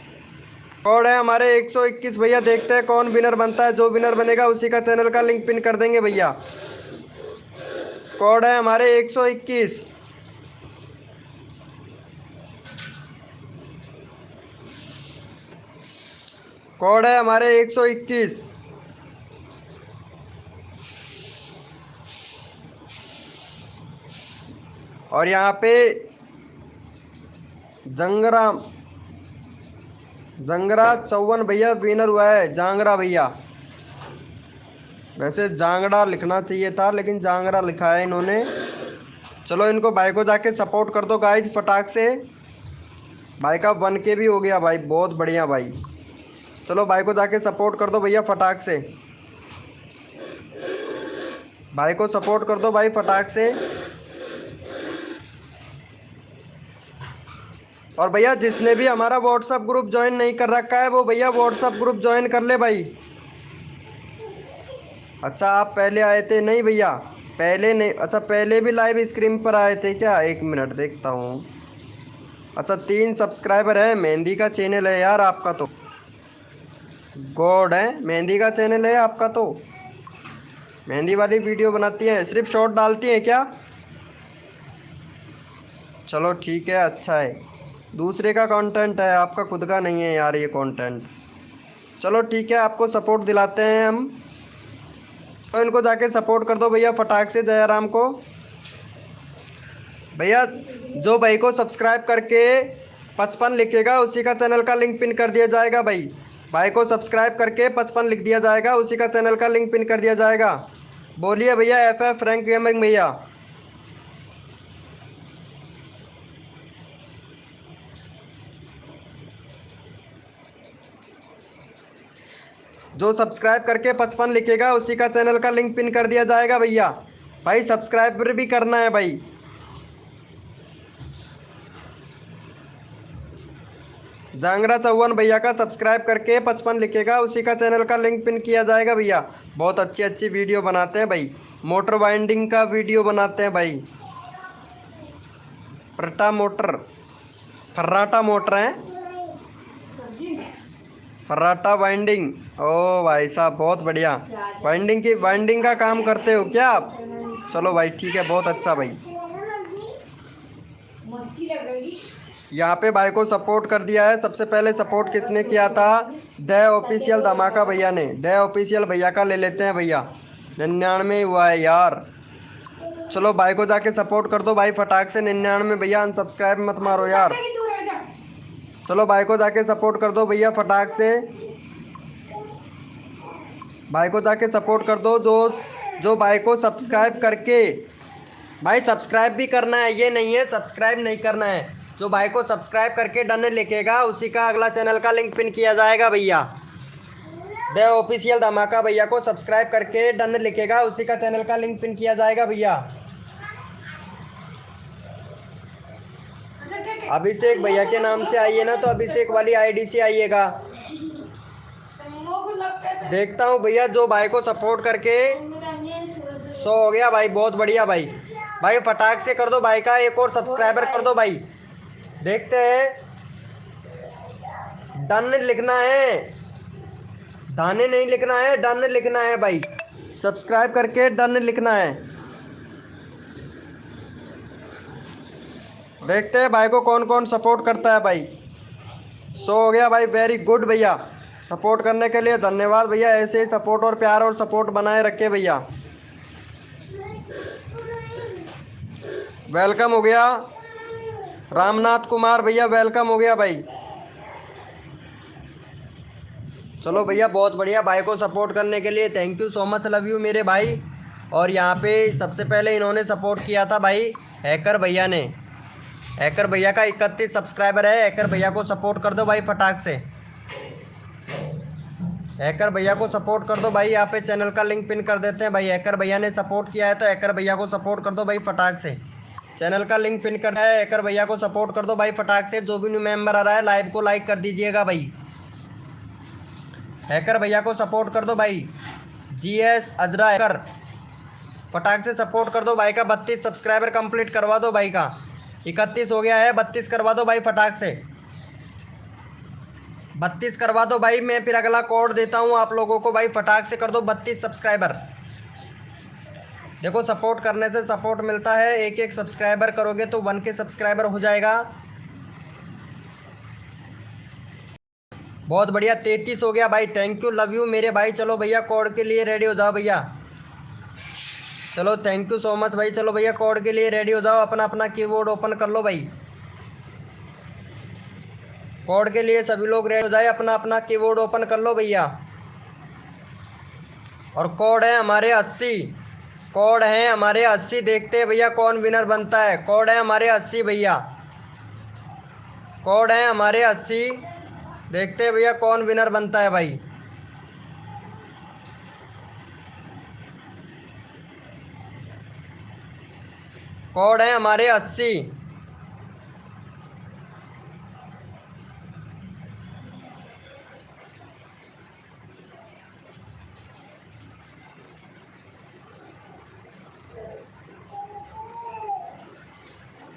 कोड है हमारे 121 भैया। देखते हैं कौन विनर बनता है, जो विनर बनेगा उसी का चैनल का लिंक पिन कर देंगे भैया। कोड है हमारे 121। कोड है हमारे 121। और यहाँ पे जंगरा 54 भैया विनर हुआ है, जांगरा भैया। वैसे जांगड़ा लिखना चाहिए था, लेकिन जांगरा लिखा है इन्होंने। चलो इनको भाई को जाके सपोर्ट कर दो गाइज फटाक से। भाई का 1 के भी हो गया भाई, बहुत बढ़िया भाई। चलो भाई को जाके सपोर्ट कर दो भैया फटाक से। भाई को सपोर्ट कर दो भाई फटाक से। और भैया जिसने भी हमारा व्हाट्सएप ग्रुप ज्वाइन नहीं कर रखा है, वो भैया व्हाट्सएप ग्रुप ज्वाइन कर ले भाई। अच्छा आप पहले आए थे? नहीं भैया पहले नहीं। अच्छा पहले भी लाइव स्क्रीन पर आए थे क्या? 1 मिनट देखता हूँ। अच्छा 3 सब्सक्राइबर है। मेहंदी का चैनल है यार आपका तो। गॉड है, मेहंदी का चैनल है आपका तो। मेहंदी वाली वीडियो बनाती हैं, सिर्फ शॉर्ट डालती हैं क्या? चलो ठीक है, अच्छा है। दूसरे का कंटेंट है, आपका खुद का नहीं है यार ये कंटेंट। चलो ठीक है, आपको सपोर्ट दिलाते हैं हम। तो इनको जाके सपोर्ट कर दो भैया फटाक से, जयाराम को। भैया जो भाई को सब्सक्राइब करके 55 लिखेगा उसी का चैनल का लिंक पिन कर दिया जाएगा भाई। भाई को सब्सक्राइब करके 55 लिख दिया जाएगा, उसी का चैनल का लिंक पिन कर दिया जाएगा। बोलिए भैया FF रैंक गेमिंग भैया। जो सब्सक्राइब करके 55 लिखेगा उसी का चैनल का लिंक पिन कर दिया जाएगा भैया। भाई सब्सक्राइब भी करना है भाई। जांगरा 54 भैया का सब्सक्राइब करके 55 लिखेगा उसी का चैनल का लिंक पिन किया जाएगा भैया। बहुत अच्छी अच्छी वीडियो बनाते हैं भाई, मोटर वाइंडिंग का वीडियो बनाते हैं भाई। फर्राटा मोटर है, फर्राटा वाइंडिंग। ओ भाई साहब बहुत बढ़िया, वाइंडिंग का काम करते हो क्या आप? चलो भाई ठीक है, बहुत अच्छा भाई। मस्ती लग रही। यहाँ पे भाई को सपोर्ट कर दिया है। सबसे पहले सपोर्ट किसने किया था? द ऑफिशियल धमाका भैया ने। द ऑफिशियल भैया का ले लेते हैं भैया। 99 हुआ है यार। चलो भाई को जाके सपोर्ट कर दो भाई फटाक से। 99 भैया, अनसब्सक्राइब मत मारो यार। कि तू रह जा। चलो भाई को जाके सपोर्ट कर दो भैया फटाक से। भाई को जाके सपोर्ट कर दो। जो जो भाई को सब्सक्राइब करके, भाई सब्सक्राइब भी करना है, ये नहीं है सब्सक्राइब नहीं करना है। जो भाई को सब्सक्राइब करके डन लिखेगा उसी का अगला चैनल का लिंक पिन किया जाएगा भैया। देव ऑफिशियल धमाका भैया को सब्सक्राइब करके डन लिखेगा उसी का चैनल का लिंक पिन किया जाएगा भैया। अच्छा ठीक है। अभिषेक भैया के नाम से आइए ना, तो अभिषेक वाली आईडी से आइएगा। तो मोह को लग कैसे? देखता हूँ भैया जो भाई को सपोर्ट करके मेरा ये सुबह 100 हो गया भाई, बहुत बढ़िया भाई। भाई फटाक से कर दो भाई का एक और सब्सक्राइबर कर दो भाई। देखते हैं, डन लिखना है, दाने नहीं लिखना है, डन लिखना है भाई। सब्सक्राइब करके डन लिखना है। देखते हैं भाई को कौन कौन सपोर्ट करता है भाई। 100 हो गया भाई, वेरी गुड भैया। सपोर्ट करने के लिए धन्यवाद भैया। ऐसे ही सपोर्ट और प्यार और सपोर्ट बनाए रखे भैया। वेलकम हो गया रामनाथ कुमार भैया, वेलकम हो गया भाई। चलो भैया बहुत बढ़िया, भाई को सपोर्ट करने के लिए thank you so much, love you मेरे भाई। और यहाँ पे सबसे पहले इन्होंने सपोर्ट किया था भाई हैकर भैया ने। हैकर भैया का 31 सब्सक्राइबर है। हैकर भैया को सपोर्ट कर दो भाई फटाक से। हैकर भैया को सपोर्ट कर दो भाई। यहाँ पे चैनल का लिंक पिन कर देते हैं भाई। हैकर भैया ने सपोर्ट किया है तो हैकर भैया को सपोर्ट कर दो भाई फटाक से। चैनल का लिंक पिन करना है, हैकर भैया को सपोर्ट कर दो भाई फटाक से। जो भी न्यू मेंबर आ रहा है लाइव को लाइक कर दीजिएगा भाई। हैकर भैया को सपोर्ट कर दो भाई। GS अजरा हैकर फटाक से सपोर्ट कर दो भाई का। 32 सब्सक्राइबर कंप्लीट करवा दो भाई का। 31 हो गया है, 32 करवा दो भाई फटाक से। 32 करवा दो भाई। मैं फिर अगला कोड देता हूँ आप लोगों को भाई, फटाक से कर दो 32 सब्सक्राइबर। देखो सपोर्ट करने से सपोर्ट मिलता है। एक एक सब्सक्राइबर करोगे तो 1K सब्सक्राइबर हो जाएगा। बहुत बढ़िया, 33 हो गया भाई। थैंक यू, लव यू मेरे भाई। चलो भैया कोड के लिए रेडी हो जाओ भैया। चलो थैंक यू सो मच भाई। चलो भैया कोड के लिए रेडी हो जाओ। अपना अपना कीबोर्ड ओपन कर लो भाई। कोड के लिए सभी लोग रेडी हो जाए। अपना अपना कीबोर्ड ओपन कर लो भैया। और कोड है हमारे 80। कोड है हमारे 80। देखते हैं भैया कौन विनर बनता है। कोड है हमारे 80 भैया। कोड है हमारे 80। देखते हैं भैया कौन विनर बनता है भाई। कोड है हमारे 80।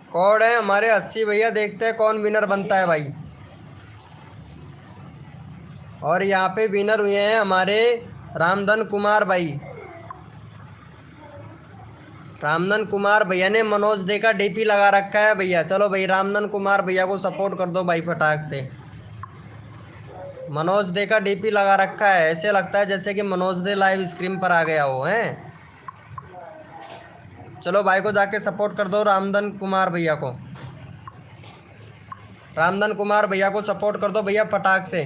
कोड है हमारे 80 भैया। देखते हैं कौन विनर बनता है भाई। और यहाँ पे विनर हुए हैं हमारे रामधन कुमार भाई। रामधन कुमार भैया ने मनोज दे का DP लगा रखा है भैया। चलो भाई रामधन कुमार भैया को सपोर्ट कर दो भाई फटाक से। मनोज दे का DP लगा रखा है। ऐसे लगता है जैसे कि मनोज दे लाइव स्क्रीन पर आ गया हो है। चलो भाई को जाके सपोर्ट कर दो रामधन कुमार भैया को। रामधन कुमार भैया को सपोर्ट कर दो भैया फटाक से।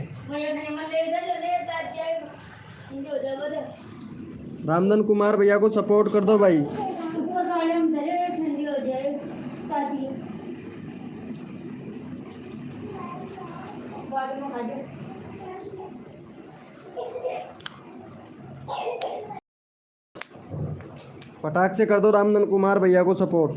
रामधन कुमार भैया को सपोर्ट कर दो भाई। ठंडी हो जाए बाद में खा जाए। फटाक से कर दो रामधन कुमार भैया को सपोर्ट।